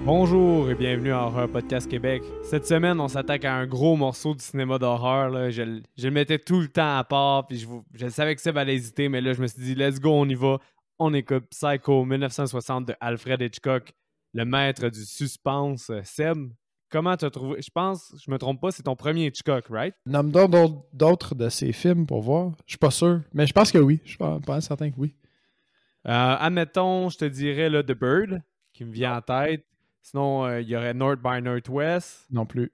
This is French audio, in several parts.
Bonjour et bienvenue à Horror Podcast Québec. Cette semaine, on s'attaque à un gros morceau du cinéma d'horreur. Là. Je le mettais tout le temps à part, puis je savais que Seb allait hésiter, mais là, je me suis dit, let's go, on y va. On écoute Psycho 1960 de Alfred Hitchcock, le maître du suspense. Seb, comment t'as trouvé? Je pense, je me trompe pas, c'est ton premier Hitchcock, right? Nomme d'autres de ses films pour voir. Je suis pas sûr, mais je pense que oui. Je suis pas certain que oui. Admettons, je te dirais là, The Bird, qui me vient en tête. Sinon, il y aurait North by Northwest, Non plus.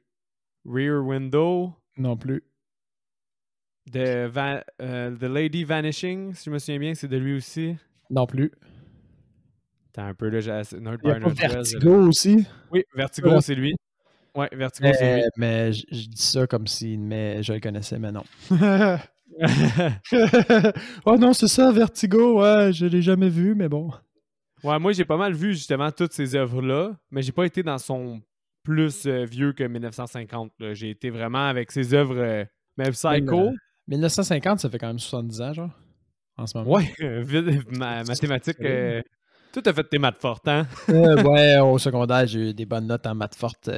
Rear Window, Non plus. The Lady Vanishing, si je me souviens bien, c'est de lui aussi. Non plus. T'as un peu là, North Il y a by pas Northwest. Vertigo aussi. Oui, Vertigo, c'est lui. Ouais, Vertigo, c'est lui. Mais je dis ça comme si je le connaissais, mais non. Oh non, c'est ça, Vertigo. Ouais, je l'ai jamais vu, mais bon. Ouais, moi, j'ai pas mal vu justement toutes ces œuvres-là, mais j'ai pas été dans son plus vieux que 1950. Là. J'ai été vraiment avec ses œuvres. Mais Psycho. 1950, ça fait quand même 70 ans, genre, en ce moment. Ouais, mathématiques. Tout a fait tes maths fortes, hein? Ouais, au secondaire, j'ai eu des bonnes notes en maths fortes.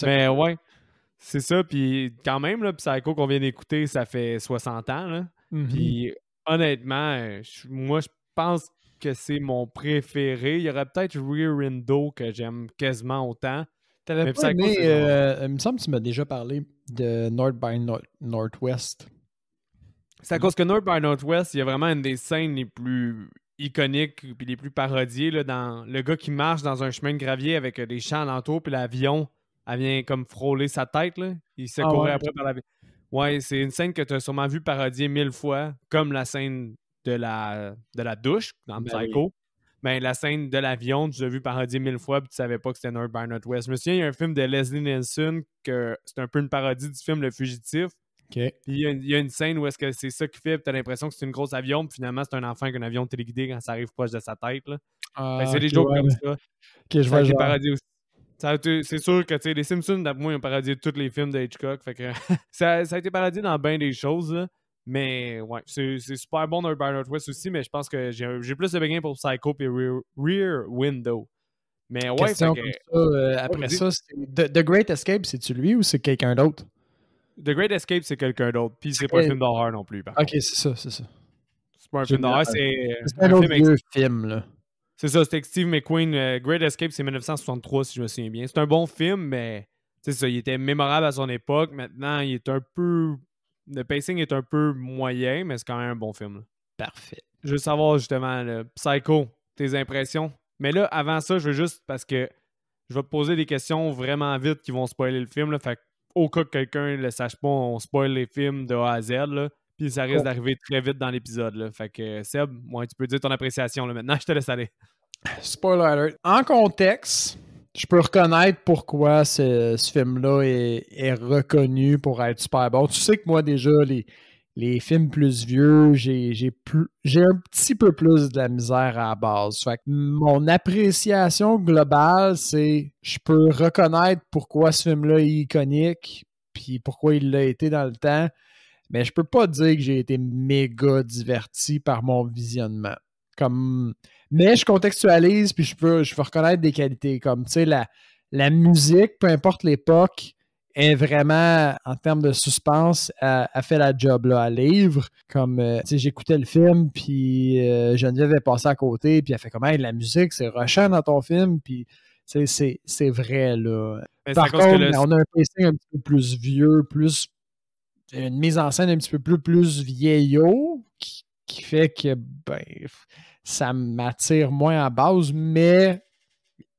Mais ouais, c'est ça. Puis quand même, là, Psycho qu'on vient d'écouter, ça fait 60 ans. Là. Puis honnêtement, moi, je pense que c'est mon préféré. Il y aurait peut-être Rear Window que j'aime quasiment autant. T'avais pas aimé, il me semble que tu m'as déjà parlé de North by Northwest. C'est à cause que North by Northwest, il y a vraiment une des scènes les plus iconiques puis les plus parodiées là, dans le gars qui marche dans un chemin de gravier avec des champs alentour puis l'avion, elle vient comme frôler sa tête. Là. Il se courait après par l'avion. Ouais, c'est une scène que tu as sûrement vu parodier 1000 fois, comme la scène de la douche dans Psycho. Oui. Mais la scène de l'avion, tu l'as vu parodier 1000 fois puis tu savais pas que c'était North by Northwest. Je me souviens, il y a un film de Leslie Nielsen que c'est un peu une parodie du film Le Fugitif. Okay. Puis il y a une scène où est-ce que c'est ça qui fait, puis t'as l'impression que c'est une grosse avion, puis finalement c'est un enfant avec un avion téléguidé quand ça arrive proche de sa tête. Là. C'est des jokes comme ça. Okay, ça a été parodié aussi. C'est sûr que les Simpsons, d'après moi, ils ont parodié tous les films de Hitchcock. Fait que ça a été parodié dans bien des choses. Là. Mais ouais, c'est super bon North by Northwest aussi, mais je pense que j'ai plus de béguin pour Psycho et Rear Window. Mais ouais, question fait que, comme ça, après ça, The Great Escape, c'est-tu lui ou c'est quelqu'un d'autre? The Great Escape, c'est quelqu'un d'autre. Puis c'est pas un film d'horreur non plus, par contre. Ok, c'est ça. C'est pas un film d'horreur, c'est un autre vieux film, là. C'est ça, c'était Steve McQueen. Great Escape, c'est 1963, si je me souviens bien. C'est un bon film, mais c'est ça, il était mémorable à son époque. Maintenant, il est un peu... Le pacing est un peu moyen, mais c'est quand même un bon film. Là. Parfait. Je veux savoir, justement, Psycho, tes impressions. Mais là, avant ça, je veux juste, parce que je vais te poser des questions vraiment vite qui vont spoiler le film. Là, fait au cas que quelqu'un ne le sache pas, on spoil les films de A à Z, là, puis ça risque d'arriver très vite dans l'épisode. Là. Fait que Seb, ouais, tu peux dire ton appréciation. Là. Maintenant, je te laisse aller. Spoiler alert. En contexte, je peux reconnaître pourquoi ce film-là est reconnu pour être super bon. Tu sais que moi, déjà, les films plus vieux, j'ai un petit peu plus de la misère à la base. Fait que mon appréciation globale, c'est je peux reconnaître pourquoi ce film-là est iconique, puis pourquoi il l'a été dans le temps, mais je peux pas dire que j'ai été méga diverti par mon visionnement. Mais je contextualise, puis je peux reconnaître des qualités, comme, tu sais, la musique, peu importe l'époque, est vraiment, en termes de suspense, a fait la job là, à livre. Comme, tu sais, j'écoutais le film, puis Geneviève est passée à côté, puis elle fait comme, hey, la musique, c'est rushant dans ton film, puis tu sais, c'est vrai, là. Par contre, on a un pacing un petit peu plus vieux, une mise en scène un petit peu plus vieillot, qui fait que, ben, ça m'attire moins à base, mais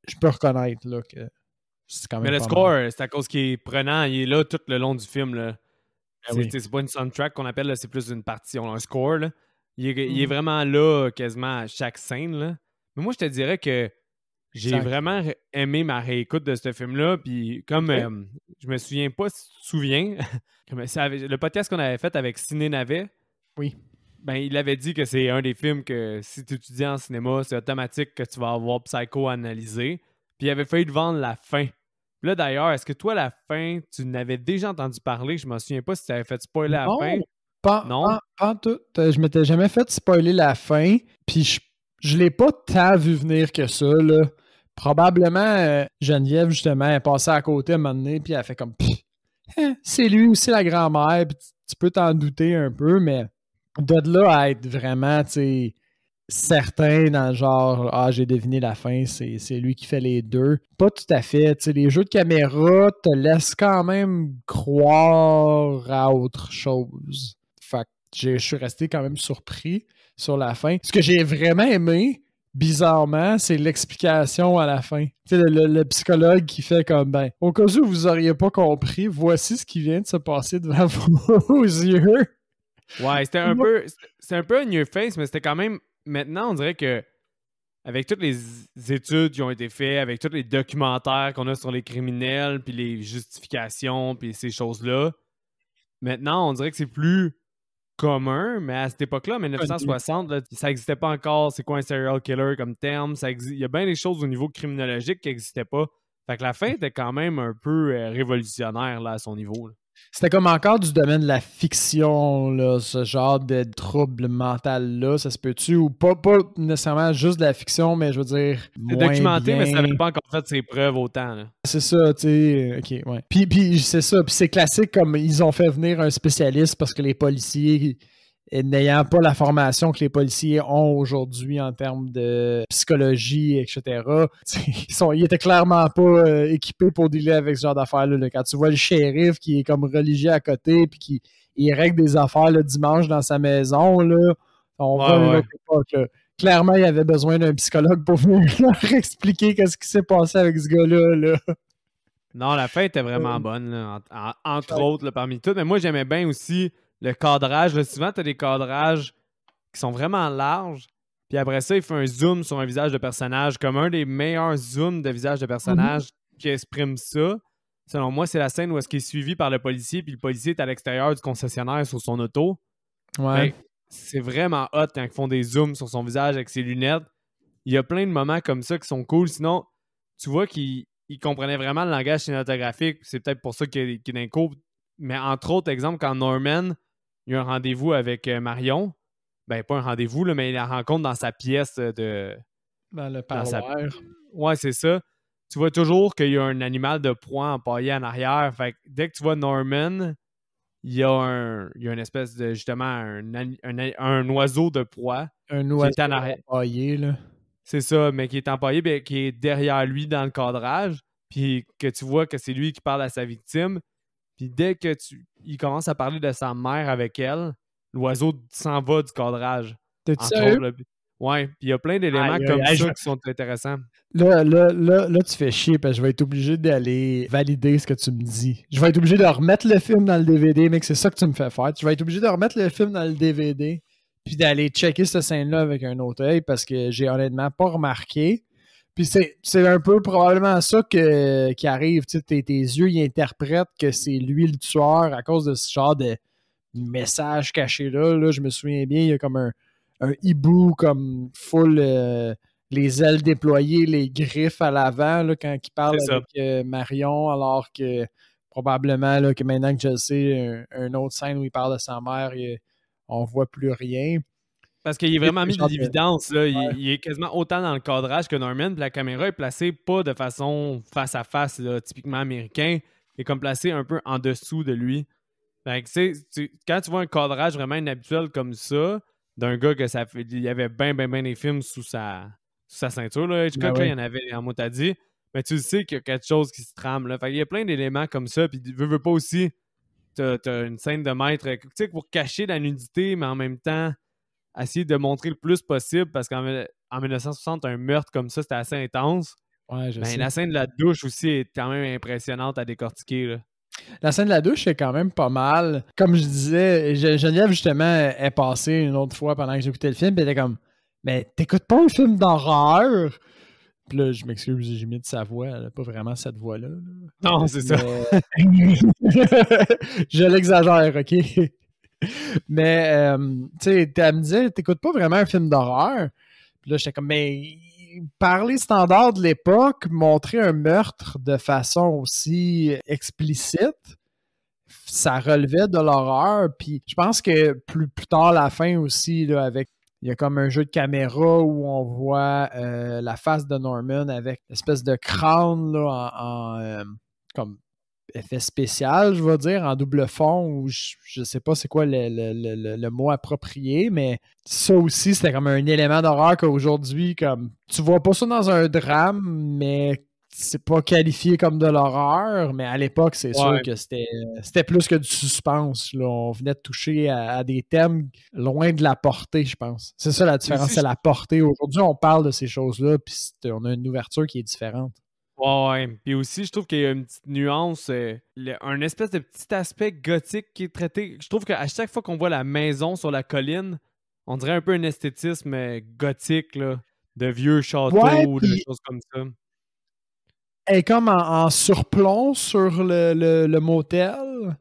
je peux reconnaître, là, que c'est quand même. Mais le score, c'est à cause qu'il est prenant, il est là tout le long du film. Là. C'est pas une soundtrack qu'on appelle, là, c'est plus une partition, un score. Là. Il est vraiment là quasiment à chaque scène. Là. Mais moi, je te dirais que j'ai vraiment aimé ma réécoute de ce film-là. Puis comme je me souviens pas si tu te souviens, le podcast qu'on avait fait avec Ciné Navet, oui. Ben, il avait dit que c'est un des films que si tu étudies en cinéma, c'est automatique que tu vas avoir Psycho analysé. Puis il avait failli te vendre la fin. Puis là, d'ailleurs, est-ce que toi, la fin, tu n'avais déjà entendu parler? Je me souviens pas si tu avais fait spoiler la fin. Non, pas tout. Je m'étais jamais fait spoiler la fin. Puis je l'ai pas tant vu venir que ça, là. Probablement, Geneviève, justement, est passée à côté à un moment donné, puis elle fait comme c'est lui aussi la grand-mère, puis tu peux t'en douter un peu, mais de là à être vraiment, tu sais, certain dans le genre j'ai deviné la fin, c'est lui qui fait les deux. Pas tout à fait. Tu sais, les jeux de caméra te laissent quand même croire à autre chose. Fait que je suis resté quand même surpris sur la fin. Ce que j'ai vraiment aimé, bizarrement, c'est l'explication à la fin. Tu sais, le psychologue qui fait comme au cas où vous auriez pas compris, voici ce qui vient de se passer devant vos yeux. Ouais, c'est un peu un new face, mais c'était quand même. Maintenant, on dirait que avec toutes les études qui ont été faites, avec tous les documentaires qu'on a sur les criminels, puis les justifications, puis ces choses-là, maintenant, on dirait que c'est plus commun, mais à cette époque-là, en 1960, là, ça n'existait pas encore. C'est quoi un serial killer comme terme? Il y a bien des choses au niveau criminologique qui n'existaient pas. Fait que la fin était quand même un peu révolutionnaire là, à son niveau. Là. C'était comme encore du domaine de la fiction, là, ce genre de trouble mental-là, ça se peut-tu? Ou pas nécessairement juste de la fiction, mais je veux dire, c'est moins documenté, bien. mais ça n'avait pas encore fait ses preuves autant. Là. C'est ça, tu sais, ok, ouais. Puis c'est ça, puis c'est classique comme ils ont fait venir un spécialiste parce que les policiers, n'ayant pas la formation que les policiers ont aujourd'hui en termes de psychologie, etc., ils étaient clairement pas équipés pour dealer avec ce genre d'affaires-là. Là. Quand tu vois le shérif qui est comme religieux à côté puis qui il règle des affaires le dimanche dans sa maison, là, on va à une autre époque. Là. Clairement, il avait besoin d'un psychologue pour venir leur expliquer qu'est-ce qui s'est passé avec ce gars-là. Là. Non, la fin était vraiment bonne, là, entre autres, là, parmi toutes. Mais moi, j'aimais bien aussi le cadrage. Là, souvent, tu as des cadrages qui sont vraiment larges. Puis après ça, il fait un zoom sur un visage de personnage, comme un des meilleurs zooms de visage de personnage qui exprime ça. Selon moi, c'est la scène où est-ce qu'il est suivi par le policier, puis le policier est à l'extérieur du concessionnaire sur son auto. Ouais. Ben, c'est vraiment hot quand ils font des zooms sur son visage avec ses lunettes. Il y a plein de moments comme ça qui sont cool. Sinon, tu vois qu'il comprenait vraiment le langage cinématographique. C'est peut-être pour ça qu'il est d'un coup. Mais entre autres, exemple, quand Norman il y a un rendez-vous avec Marion, ben pas un rendez-vous, là, mais il la rencontre dans sa pièce de. Dans le parloir. Ouais, c'est ça. Tu vois toujours qu'il y a un animal de proie empaillé en arrière. Fait que dès que tu vois Norman, il y a une espèce de, justement, un oiseau de proie. Un oiseau qui est en arrière. empaillé, là. C'est ça, mais qui est empaillé, ben, qui est derrière lui dans le cadrage. Puis que tu vois que c'est lui qui parle à sa victime. Puis dès que il commence à parler de sa mère avec elle, l'oiseau s'en va du cadrage. T'es-tu sérieux? Ouais, puis il y a plein d'éléments comme ça qui sont intéressants. Là, tu fais chier parce que je vais être obligé d'aller valider ce que tu me dis. Je vais être obligé de remettre le film dans le DVD, mec, c'est ça que tu me fais faire. Je vais être obligé de remettre le film dans le DVD puis d'aller checker cette scène-là avec un autre œil parce que j'ai honnêtement pas remarqué. Puis c'est un peu probablement ça qui arrive. Tu sais, tes yeux, ils interprètent que c'est lui le tueur à cause de ce genre de message caché-là. Là, je me souviens bien, il y a comme un hibou comme full les ailes déployées, les griffes à l'avant là, quand il parle avec Marion, alors que probablement là, que maintenant que je le sais, une autre scène où il parle de sa mère, on voit plus rien. Parce qu'il est vraiment mis de l'évidence. Là. Il est quasiment autant dans le cadrage que Norman. Puis la caméra est placée pas de façon face à face, là, typiquement américain. Il est comme placé un peu en dessous de lui. Fait que, quand tu vois un cadrage vraiment inhabituel comme ça, d'un gars que il y avait bien des films sous sa ceinture. Là. Hitchcock, là, il y en avait en motadie. Mais tu sais qu'il y a quelque chose qui se trame. Là. Fait qu'il y a plein d'éléments comme ça. Puis veux pas aussi. T'as une scène de maître. Tu sais, pour cacher la nudité, mais en même temps essayer de montrer le plus possible parce qu'en 1960, un meurtre comme ça, c'était assez intense. Ouais, je sais. La scène de la douche aussi est quand même impressionnante à décortiquer. Là. La scène de la douche est quand même pas mal. Comme je disais, Geneviève, justement, est passée une autre fois pendant que j'écoutais le film, puis elle était comme « Mais t'écoutes pas un film d'horreur? » Puis là, je m'excuse, j'ai mis de sa voix, elle n'a pas vraiment cette voix-là. Là. Non, c'est ça. Je l'exagère, OK? Mais, tu sais, elle me disait, t'écoutes pas vraiment un film d'horreur. Puis là, j'étais comme, mais parler standard de l'époque, montrer un meurtre de façon aussi explicite, ça relevait de l'horreur. Puis je pense que plus tard, la fin aussi, là, avec Il y a comme un jeu de caméra où on voit la face de Norman avec une espèce de crâne là, comme effet spécial, je vais dire, en double fond, ou je sais pas c'est quoi le mot approprié, mais ça aussi, c'était comme un élément d'horreur qu'aujourd'hui, comme tu vois pas ça dans un drame, mais c'est pas qualifié comme de l'horreur, mais à l'époque, c'est sûr que c'était plus que du suspense. Là. On venait de toucher à des thèmes loin de la portée, je pense. C'est ça la différence, c'est la portée. Aujourd'hui, on parle de ces choses-là, puis on a une ouverture qui est différente. Ouais. Puis aussi, je trouve qu'il y a une petite nuance, un espèce de petit aspect gothique qui est traité. Je trouve qu'à chaque fois qu'on voit la maison sur la colline, on dirait un peu un esthétisme gothique, là, de vieux châteaux, de choses comme ça. Elle est comme en surplomb sur le motel.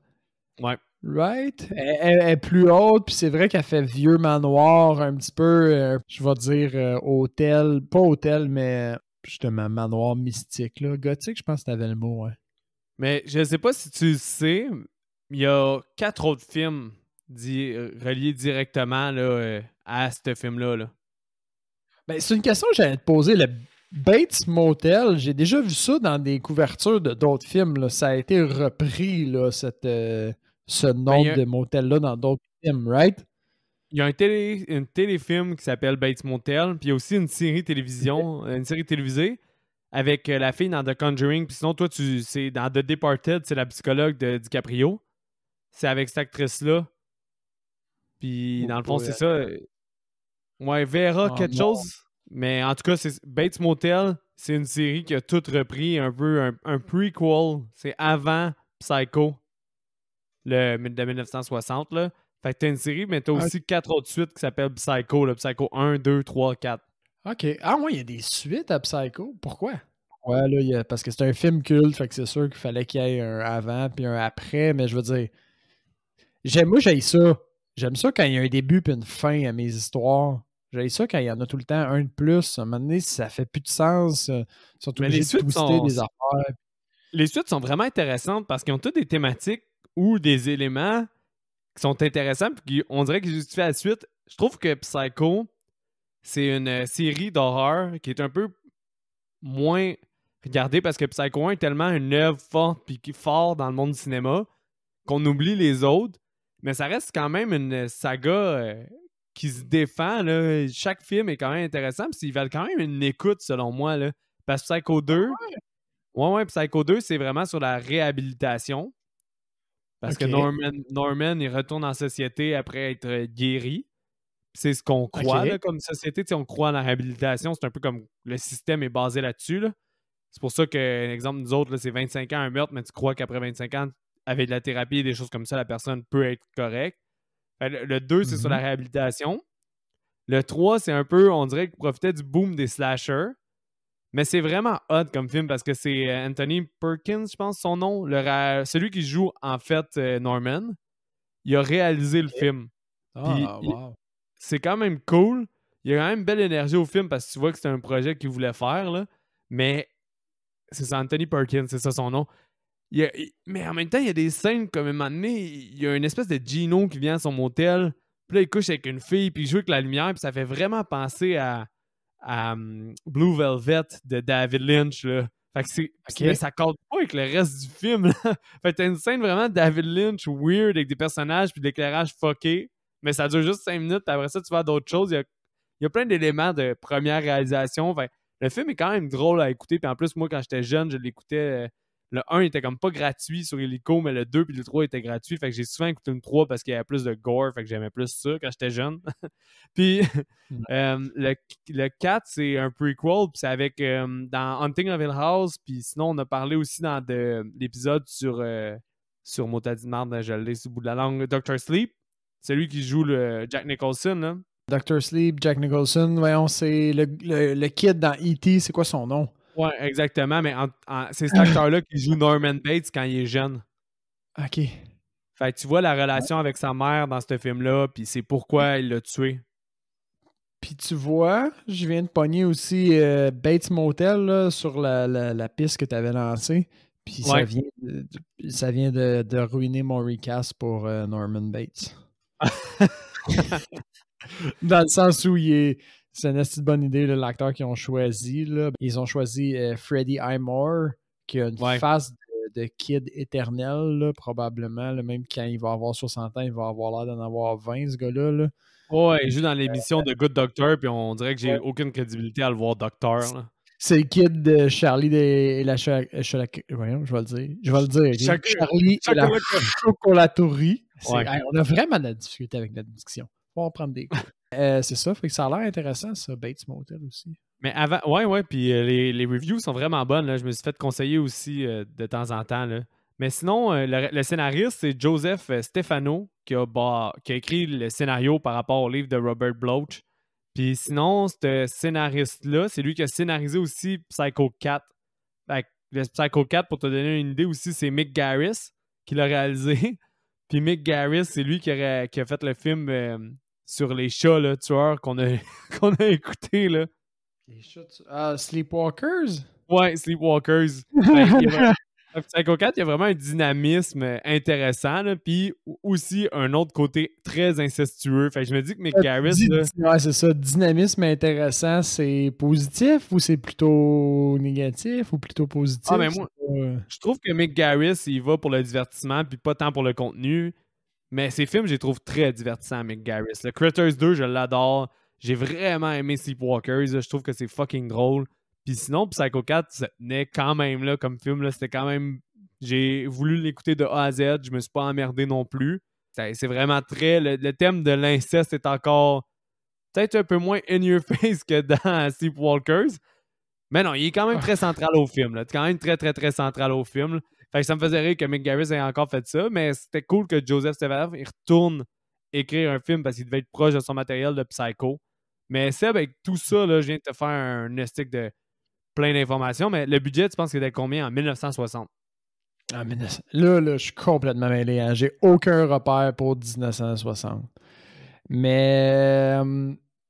Ouais. Right? Elle est plus haute, puis c'est vrai qu'elle fait vieux manoir, un petit peu, je vais dire, hôtel. Pas hôtel, mais justement, manoir mystique. Là. Gothique, je pense que t'avais le mot, ouais. Mais je sais pas si tu le sais, il y a 4 autres films reliés directement là, à ce film-là. Là. Ben, c'est une question que j'allais te poser. Le Bates Motel, j'ai déjà vu ça dans des couvertures de d'autres films. Là. Ça a été repris, là, ce nom de motel-là dans d'autres films, right? Il y a un téléfilm qui s'appelle Bates Motel, puis il y a aussi une série télévisée avec la fille dans The Conjuring. Puis sinon, toi, c'est dans The Departed, c'est la psychologue de DiCaprio. C'est avec cette actrice-là. Puis dans le fond, c'est ça. Ouais, Vera quelque chose. Mais en tout cas, Bates Motel, c'est une série qui a tout repris un peu un prequel. C'est avant Psycho de 1960. Là. Fait que t'as une série, mais t'as aussi 4 autres suites qui s'appellent Psycho. Là. Psycho 1, 2, 3, 4. OK. Ah ouais, il y a des suites à Psycho. Pourquoi? Ouais, là, parce que c'est un film culte, fait que c'est sûr qu'il fallait qu'il y ait un avant puis un après, mais je veux dire, moi, j'aime ça. J'aime ça quand il y a un début puis une fin à mes histoires. J'aime ça quand il y en a tout le temps un de plus. À un moment donné, si ça fait plus de sens, ils sont obligés de twister des affaires. Les suites sont vraiment intéressantes parce qu'ils ont toutes des thématiques ou des éléments qui sont intéressants puis on dirait qu'ils justifient la suite. Je trouve que Psycho, c'est une série d'horreur qui est un peu moins regardée parce que Psycho 1 est tellement une œuvre forte puis fort dans le monde du cinéma qu'on oublie les autres. Mais ça reste quand même une saga qui se défend. Là. Chaque film est quand même intéressant puis ils valent quand même une écoute selon moi. Là. Parce que Psycho 2... Ouais, Psycho 2, c'est vraiment sur la réhabilitation. Parce que Norman, il retourne en société après être guéri. C'est ce qu'on croit là, comme société. On croit en la réhabilitation. C'est un peu comme le système est basé là-dessus. Là. C'est pour ça que, exemple, nous autres, là, c'est 25 ans un meurtre, mais tu crois qu'après 25 ans, avec de la thérapie et des choses comme ça, la personne peut être correcte. Le 2, c'est sur la réhabilitation. Le 3, c'est un peu, on dirait qu'il profitait du boom des slashers. Mais c'est vraiment hot comme film parce que c'est Anthony Perkins, je pense, son nom. Celui qui joue, en fait, Norman. Il a réalisé le film. Wow. C'est quand même cool. Il y a quand même une belle énergie au film parce que tu vois que c'est un projet qu'il voulait faire. Là. Mais c'est ça, Anthony Perkins, c'est ça son nom. Mais en même temps, il y a des scènes comme un moment donné, il y a une espèce de Gino qui vient à son motel. Puis là, il couche avec une fille, puis il joue avec la lumière, puis ça fait vraiment penser à Blue Velvet de David Lynch. Là. Fait que mais ça compte pas avec le reste du film. Là. Fait que t'as une scène vraiment de David Lynch weird avec des personnages puis de l'éclairage fucké. Mais ça dure juste 5 minutes. Après ça, tu vas à d'autres choses. Il y a plein d'éléments de première réalisation. Fait, le film est quand même drôle à écouter. Puis en plus, moi, quand j'étais jeune, je l'écoutais. Le 1 était comme pas gratuit sur Illico, mais le 2 puis le 3 étaient gratuits. Fait que j'ai souvent écouté le 3 parce qu'il y avait plus de gore. Fait que j'aimais plus ça quand j'étais jeune. Puis le 4, c'est un prequel. Puis c'est avec dans Hunting of Hill House. Puis sinon, on a parlé aussi dans l'épisode sur Motadi de marde, je l'ai sur le bout de la langue, Dr. Sleep. Celui qui joue le Jack Nicholson. Là. Dr. Sleep, Jack Nicholson. Voyons, c'est le kid dans E.T. C'est quoi son nom? Ouais, exactement, mais c'est cet acteur-là qui joue Norman Bates quand il est jeune. OK. Fait que tu vois la relation avec sa mère dans ce film-là, puis c'est pourquoi il l'a tué. Puis tu vois, je viens de pogner aussi Bates Motel là, sur la piste que tu avais lancée. Puis ça vient de ruiner mon recast pour Norman Bates. Dans le sens où c'est une assez bonne idée, là, l'acteur qu'ils ont choisi. Là. Ils ont choisi Freddie Highmore, qui a une face de kid éternel, là, probablement. Là, même quand il va avoir 60 ans, il va avoir l'air d'en avoir 20, ce gars-là. Là. Ouais, il joue dans l'émission de Good Doctor, puis on dirait que j'ai aucune crédibilité à le voir docteur. Là. C'est le kid de Charlie et la voyons, je vais le dire. Charlie et la chocolaterie. Ouais. On a vraiment de la difficulté avec notre diction. On va prendre des cours. C'est ça, fait que ça a l'air intéressant, ça, Bates Motel aussi. Mais avant, ouais, puis les reviews sont vraiment bonnes. Là. Je me suis fait conseiller aussi de temps en temps. Là. Mais sinon, le scénariste, c'est Joseph Stefano qui a écrit le scénario par rapport au livre de Robert Bloch. Puis sinon, ce scénariste-là, c'est lui qui a scénarisé aussi Psycho 4. Fait que le Psycho 4, pour te donner une idée aussi, c'est Mick Garris qui l'a réalisé. Puis Mick Garris, c'est lui qui a fait le film sur les chats là, tueurs qu'on a écouté. Là. Les chats Sleepwalkers? Ouais, Sleepwalkers. Psycho 4, il y a vraiment un dynamisme intéressant, là, puis aussi un autre côté très incestueux. Fait que je me dis que Mick Garris... Ouais, c'est ça. Dynamisme intéressant, c'est positif ou c'est plutôt négatif ou plutôt positif? Ah, mais moi, je trouve que Mick Garris, il va pour le divertissement puis pas tant pour le contenu. Mais ses films, je les trouve très divertissants, Mick Garris. Le Critters 2, je l'adore. J'ai vraiment aimé Sleepwalkers. Je trouve que c'est fucking drôle. Puis sinon, Psycho 4, ça tenait quand même là, comme film. Là, c'était quand même. J'ai voulu l'écouter de A à Z. Je me suis pas emmerdé non plus. C'est vraiment très. Le thème de l'inceste est encore peut-être un peu moins in your face que dans Sleepwalkers. Mais non, il est quand même très central au film. C'est quand même très, très, très central au film. Fait que ça me faisait rire que Mick Garris ait encore fait ça. Mais c'était cool que Joseph Stefano il retourne écrire un film parce qu'il devait être proche de son matériel de Psycho. Mais Seb, avec tout ça, là, je viens de te faire un estique de plein d'informations, mais le budget, tu penses qu'il était combien en 1960? Ah, là, je suis complètement mêlé. Hein. J'ai aucun repère pour 1960. Mais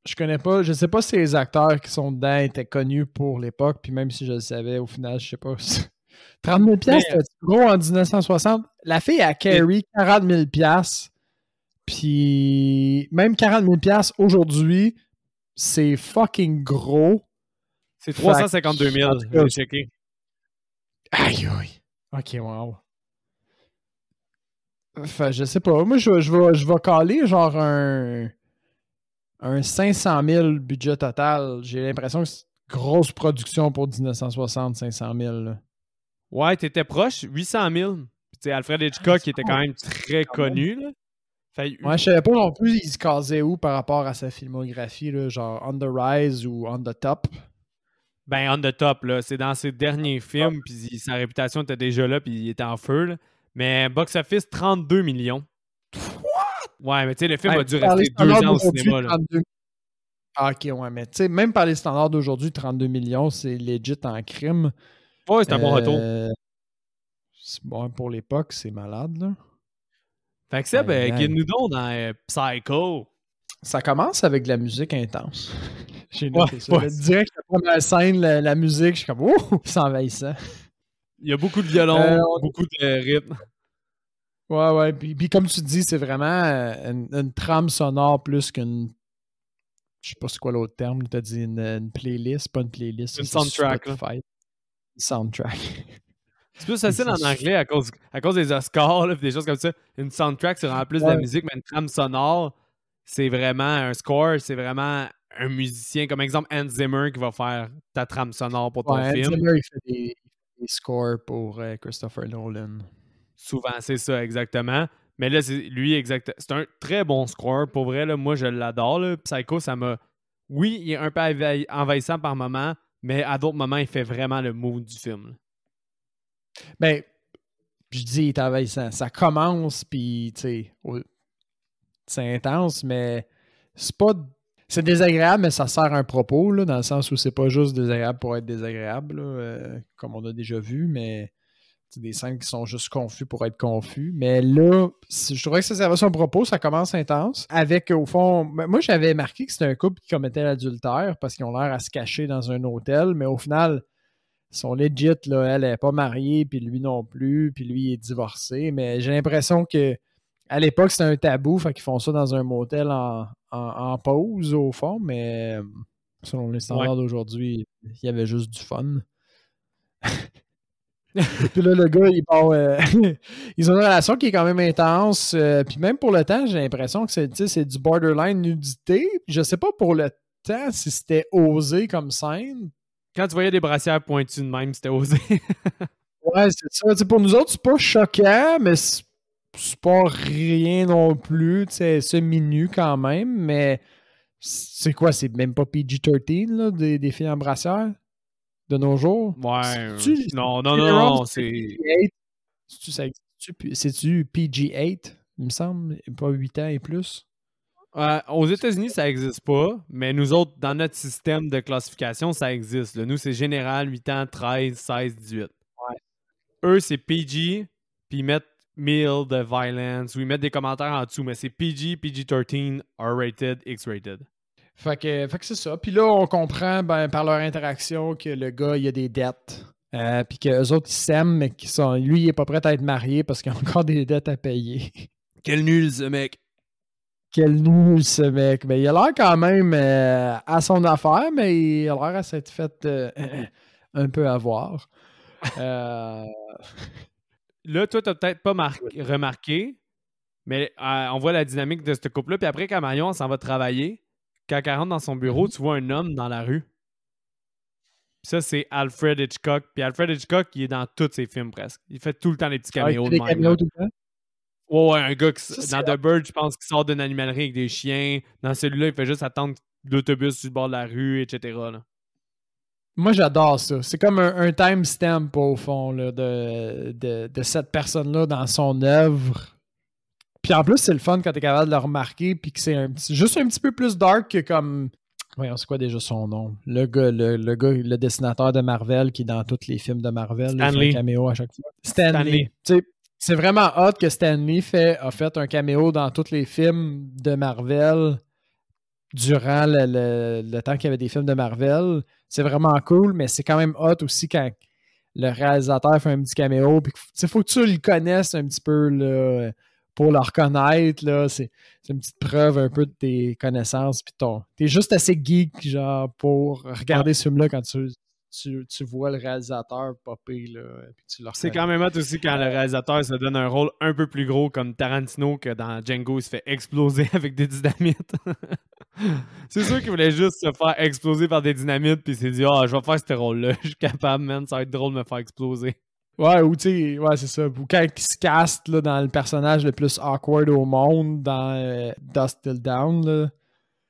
je connais pas, je sais pas si les acteurs qui sont dedans étaient connus pour l'époque, puis même si je le savais, au final, je sais pas. 30 000 c'était gros en 1960. La fille a carry 40 000 puis même 40 000 aujourd'hui, c'est fucking gros. C'est 352 000, j'ai checké. Aïe, aïe. Ok, wow. Enfin, je sais pas. Moi, je vais caler genre un 500 000 budget total. J'ai l'impression que c'est une grosse production pour 1960, 500 000. Là. Ouais, t'étais proche, 800 000. Puis, Alfred Hitchcock, qui était quand même très connu. Là. Ouais, je savais pas non plus il se casait où par rapport à sa filmographie, là, genre On the Rise ou On the Top. Ben, On the Top, là, c'est dans ses derniers films, puis sa réputation était déjà là, puis il était en feu. Là. Mais Box Office, 32 millions. What? Ouais, mais tu sais, le film a dû rester 2 ans au cinéma. 32... Là. Ah, ok, ouais, mais tu sais, même par les standards d'aujourd'hui, 32 millions, c'est legit en crime. Ouais, c'est un bon retour. Bon, pour l'époque, c'est malade, là. Fait que ça, guide-nous donc dans Psycho. Ça commence avec de la musique intense. J'ai noté ça. Direct, la première scène, la musique, je suis comme, ouh, c'est envahissant. Il y a beaucoup de violon, beaucoup de rythme. Ouais. Puis comme tu dis, c'est vraiment une trame sonore plus qu'une. Je sais pas c'est quoi l'autre terme. Tu as dit une playlist, pas une playlist. Une soundtrack. Une soundtrack. C'est plus facile en anglais à cause des Oscars et des choses comme ça. Une soundtrack, c'est vraiment plus de la musique, mais une trame sonore, c'est vraiment un score, c'est vraiment un musicien. Comme exemple, Hans Zimmer qui va faire ta trame sonore pour ton film. Hans Zimmer, il fait des scores pour Christopher Nolan. Souvent, c'est ça, exactement. Mais là, c'est un très bon score. Pour vrai, là, moi, je l'adore. Là. Psycho, ça m'a... Oui, il est un peu envahissant par moments, mais à d'autres moments, il fait vraiment le mood du film. Là. Ben, je dis, il est envahissant. Ça commence, puis, tu sais, c'est intense, mais c'est pas... C'est désagréable, mais ça sert un propos, là, dans le sens où c'est pas juste désagréable pour être désagréable, là, comme on a déjà vu, mais c'est des scènes qui sont juste confus pour être confus. Mais là, je trouvais que ça servait son propos, ça commence intense. Avec, au fond, moi, j'avais marqué que c'était un couple qui commettait l'adultère parce qu'ils ont l'air à se cacher dans un hôtel, mais au final, ils sont legit, là. Elle n'est pas mariée, puis lui non plus, puis lui il est divorcé. Mais j'ai l'impression que à l'époque, c'était un tabou, fait qu'ils font ça dans un motel en pause, au fond, mais selon les standards d'aujourd'hui, il y avait juste du fun. Puis là, le gars, ils ont une relation qui est quand même intense. Puis même pour le temps, j'ai l'impression que c'est du borderline nudité. Je sais pas pour le temps si c'était osé comme scène. Quand tu voyais des brassières pointues de même, c'était osé. Ouais, c'est ça. T'sais, pour nous autres, c'est pas choquant, mais c'est pas rien non plus. C'est minu quand même, mais c'est quoi? C'est même pas PG-13, là, des filles en brassière de nos jours? Ouais. Non, c'est... C'est-tu PG-8, il me semble? Pas 8 ans et plus? Aux États-Unis, ça n'existe pas, mais nous autres, dans notre système de classification, ça existe. Là. Nous, c'est général, 8 ans, 13, 16, 18. Ouais. Eux, c'est PG, puis ils mettent mild violence, ou ils mettent des commentaires en dessous, mais c'est PG, PG-13, R-rated, X-rated. Fait que c'est ça. Puis là, on comprend par leur interaction que le gars, il a des dettes. Puis qu'eux autres, ils s'aiment, mais lui, il est pas prêt à être marié parce qu'il a encore des dettes à payer. Quel nul, ce mec! Quel nul, ce mec! Mais il a l'air quand même à son affaire, mais il a l'air à s'être fait un peu avoir. Là, toi, t'as peut-être pas remarqué, mais on voit la dynamique de ce couple-là. Puis après, quand Marion s'en va travailler, quand elle rentre dans son bureau, tu vois un homme dans la rue. Puis ça, c'est Alfred Hitchcock. Puis Alfred Hitchcock, il est dans tous ses films presque. Il fait tout le temps des petits caméos de même. Caméos tout le temps? Ouais, un gars dans The Bird, je pense qu'il sort d'une animalerie avec des chiens. Dans celui-là, il fait juste attendre l'autobus sur le bord de la rue, etc. Là. Moi, j'adore ça. C'est comme un timestamp, au fond, là, de cette personne-là dans son œuvre. Puis en plus, c'est le fun quand t'es capable de le remarquer, puis que c'est juste un petit peu plus dark que comme... Voyons, c'est quoi déjà son nom? Le gars, le dessinateur de Marvel qui est dans tous les films de Marvel. Stanley. Il fait un caméo à chaque fois. Stanley. Tu sais, c'est vraiment hot que Stanley a fait un caméo dans tous les films de Marvel durant le temps qu'il y avait des films de Marvel. C'est vraiment cool, mais c'est quand même hot aussi quand le réalisateur fait un petit caméo. Il faut que tu le connaisses un petit peu là, pour le reconnaître. Là. C'est une petite preuve un peu de tes connaissances. T'es juste assez geek genre, pour regarder ce film-là quand tu vois le réalisateur popper. Là, puis tu le reconnais. C'est quand même hot aussi quand le réalisateur se donne un rôle un peu plus gros comme Tarantino que dans Django, il se fait exploser avec des dynamites. C'est sûr qu'il voulait juste se faire exploser par des dynamites puis il s'est dit « Ah, je vais faire ce rôle-là. Je suis capable, man. Ça va être drôle de me faire exploser. » Ouais, ou tu sais, ouais, c'est ça. Ou quand il se caste là, dans le personnage le plus awkward au monde, dans Dust Till Down, là.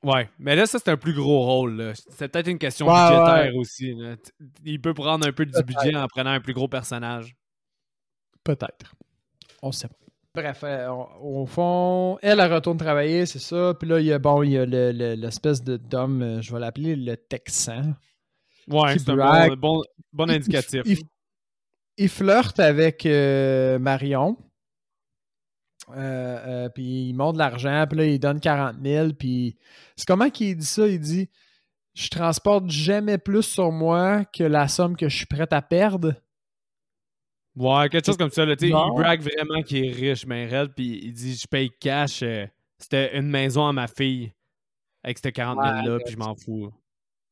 Ouais, mais là, ça, c'est un plus gros rôle. Là. C'est peut-être une question budgétaire aussi. Là. Il peut prendre un peu du budget en prenant un plus gros personnage. Peut-être. On sait pas. Bref, au fond, elle retourne travailler, c'est ça. Puis là, il y a l'espèce d'homme, je vais l'appeler le Texan. Ouais, c'est un bon indicatif. Il flirte avec Marion. Puis il monte de l'argent, puis là, il donne 40 000. Puis c'est comment qu'il dit ça? Il dit « Je transporte jamais plus sur moi que la somme que je suis prêt à perdre. » Ouais, quelque chose comme ça. Là, il brague vraiment qu'il est riche, mais raide, puis il dit « Je paye cash. C'était une maison à ma fille avec ces 40 000-là, puis je m'en fous. »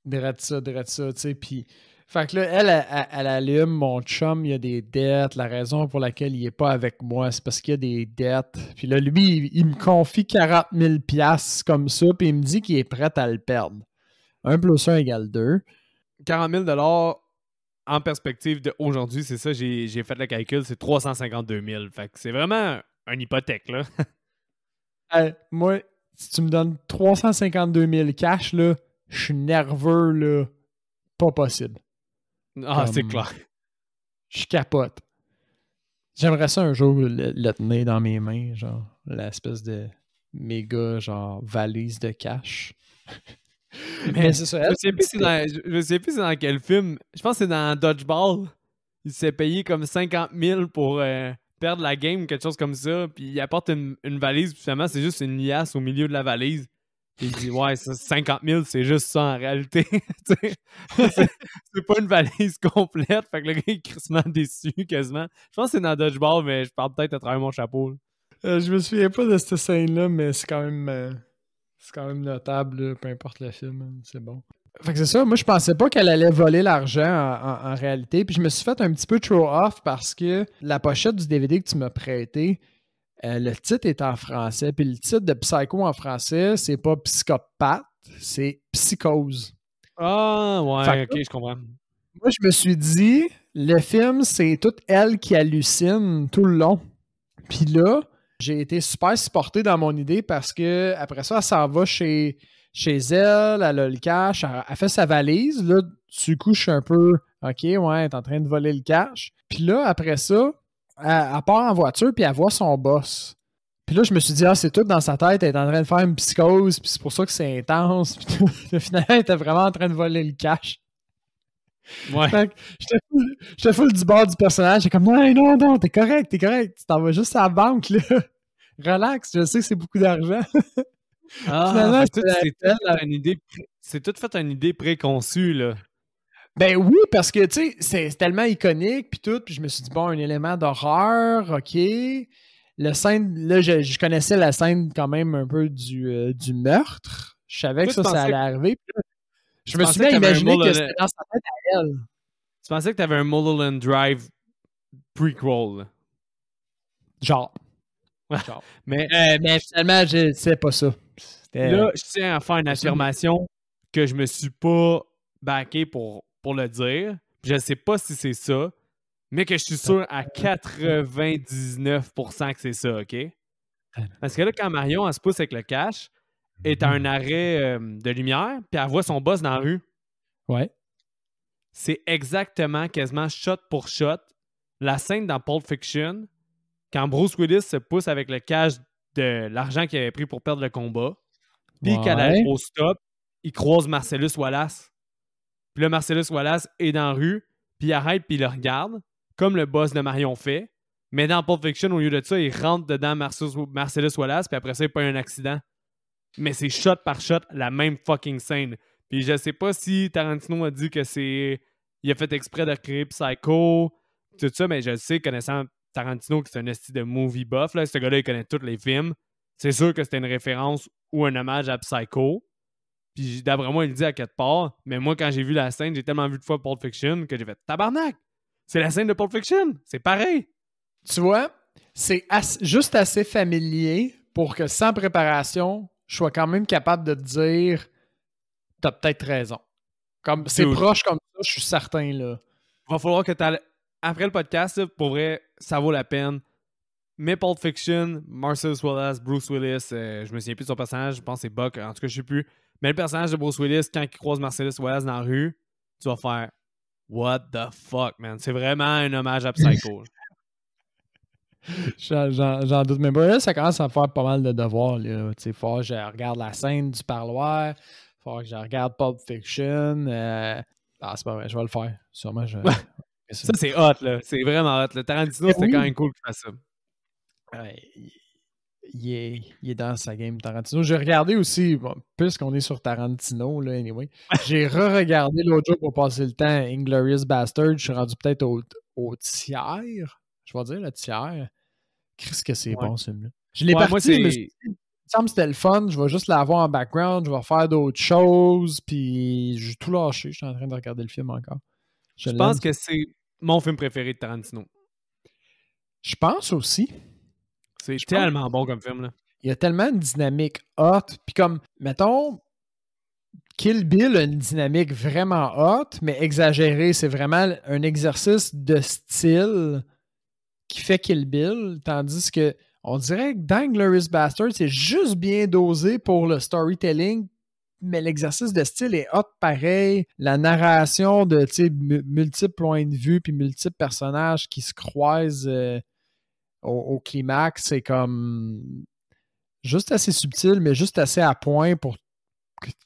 Drette ça, tu sais. Puis, fait que là, elle allume, mon chum, il a des dettes. La raison pour laquelle il est pas avec moi, c'est parce qu'il y a des dettes. Puis là, lui, il me confie 40 000 $ comme ça, puis il me dit qu'il est prêt à le perdre. 1 + 1 = 2. 40 000 en perspective d'aujourd'hui, c'est ça, j'ai fait le calcul, c'est 352 000. Fait que c'est vraiment une hypothèque, là. Moi, si tu me donnes 352 000 cash, là, je suis nerveux, là. Pas possible. Ah, c'est clair. Je capote. J'aimerais ça un jour le tenir dans mes mains, genre, l'espèce de méga, genre, valise de cash. Mais c'est ça. Je sais plus c'est dans quel film. Je pense que c'est dans Dodgeball. Il s'est payé comme 50 000 pour perdre la game, quelque chose comme ça. Puis il apporte une valise, puis finalement, c'est juste une liasse au milieu de la valise. Puis il dit, ouais, ça, 50 000, c'est juste ça en réalité. C'est pas une valise complète. Fait que le gars est crissement déçu quasiment. Je pense que c'est dans Dodgeball, mais je parle peut-être à travers mon chapeau. Je me souviens pas de cette scène-là, mais c'est quand même notable, là, peu importe le film. Hein, c'est bon. Fait que c'est ça, moi je pensais pas qu'elle allait voler l'argent en réalité. Puis je me suis fait un petit peu throw off parce que la pochette du DVD que tu m'as prêté, le titre est en français. Puis le titre de Psycho en français, c'est pas psychopathe, c'est psychose. Ah, ouais, Fait que ok, je comprends. moi je me suis dit, le film, c'est toute elle qui hallucine tout le long. Puis là, j'ai été super supporté dans mon idée parce que après ça, elle s'en va chez elle, elle a le cash, elle fait sa valise. Là, du coup, je suis un peu OK, ouais, elle est en train de voler le cash. Puis là, après ça, elle part en voiture puis elle voit son boss. Puis là, je me suis dit, ah, c'est tout dans sa tête, elle est en train de faire une psychose, puis c'est pour ça que c'est intense. Puis finalement, elle était vraiment en train de voler le cash. Ouais. Fait que j'étais full du bord du personnage. J'étais comme, non, t'es correct. Tu t'en vas juste à la banque, là. Relax, je sais que c'est beaucoup d'argent. Ah, Finalement, c'est tout fait une idée préconçue, là. ben oui, parce que, tu sais, c'est tellement iconique, puis tout. Puis je me suis dit, bon, un élément d'horreur, OK. Le scène, là, je connaissais la scène quand même un peu du meurtre. Je savais que Toi, ça allait arriver. Puis là, je me suis bien pensais que t'avais un imaginé que Mulholland- c'était dans sa tête à elle. Tu pensais que t'avais un Mulholland Drive prequel, là. Genre. Mais Mais finalement, c'est pas ça. là, je tiens à faire une affirmation que je me suis pas backé pour le dire. Je ne sais pas si c'est ça, mais que je suis sûr à 99% que c'est ça, OK? Parce que là, quand Marion, elle se pousse avec le cash, elle est à un arrêt de lumière, puis elle voit son boss dans la rue. Ouais. C'est exactement, quasiment shot pour shot, la scène dans Pulp Fiction, quand Bruce Willis se pousse avec le cash de l'argent qu'il avait pris pour perdre le combat. Puis Ouais. qu'à au stop, il croise Marcellus Wallace. Puis là, Marcellus Wallace est dans la rue, puis il arrête, puis il le regarde, comme le boss de Marion fait. Mais dans Pulp Fiction, au lieu de ça, il rentre dedans Marcellus Wallace, puis après ça, il pas un accident. Mais c'est shot par shot la même fucking scène. Puis je sais pas si Tarantino a dit que c'est... Il a fait exprès de créer Psycho, tout ça, mais je sais, connaissant Tarantino, que c'est un esti de movie buff, là, ce gars-là, il connaît tous les films. C'est sûr que c'était une référence ou un hommage à Psycho. Puis d'après moi, il le dit à quelque part. Mais moi, quand j'ai vu la scène, j'ai tellement vu de fois Pulp Fiction que j'ai fait tabarnak! C'est la scène de Pulp Fiction! C'est pareil! Tu vois, c'est juste assez familier pour que sans préparation, je sois quand même capable de te dire t'as peut-être raison. Comme c'est Dude. proche comme ça, je suis certain là. Va falloir que après le podcast, là, pour vrai, ça vaut la peine. Mais Pulp Fiction, Marcellus Wallace, Bruce Willis, je me souviens plus de son personnage, je pense que c'est Buck, en tout cas je sais plus. Mais le personnage de Bruce Willis, quand il croise Marcellus Wallace dans la rue, tu vas faire What the fuck, man? C'est vraiment un hommage à Psycho. J'en doute même pas. Là, ça commence à faire pas mal de devoirs. Là. Faut que je regarde la scène du parloir. Faut que je regarde Pulp Fiction. Ah, c'est pas vrai, je vais le faire. Sûrement, Ça, c'est hot, là. C'est vraiment hot. Le Tarantino, c'était quand même cool qu'il fasse ça. Ouais, il est dans sa game Tarantino. J'ai regardé aussi, bon, puisqu'on est sur Tarantino, là, anyway. J'ai re-regardé l'autre jour pour passer le temps Inglourious Bastard. Je suis rendu peut-être au tiers. Je vais dire le tiers. Qu'est-ce que c'est bon, ce film-là. Je l'ai parti, moi, je me suis dit, il me semble que c'était le fun. Je vais juste l'avoir en background. Je vais faire d'autres choses. Puis j'ai tout lâché. Je suis en train de regarder le film encore. Je pense que c'est mon film préféré de Tarantino. Je pense aussi. C'est tellement bon comme film, là. Il y a tellement une dynamique hot. Puis comme, mettons, Kill Bill a une dynamique vraiment hot, mais exagérée. C'est vraiment un exercice de style qui fait Kill Bill. Tandis que on dirait que dans Inglourious Bastard, c'est juste bien dosé pour le storytelling, mais l'exercice de style est hot pareil. La narration de multiples points de vue puis multiples personnages qui se croisent au climax, c'est comme juste assez subtil, mais juste assez à point pour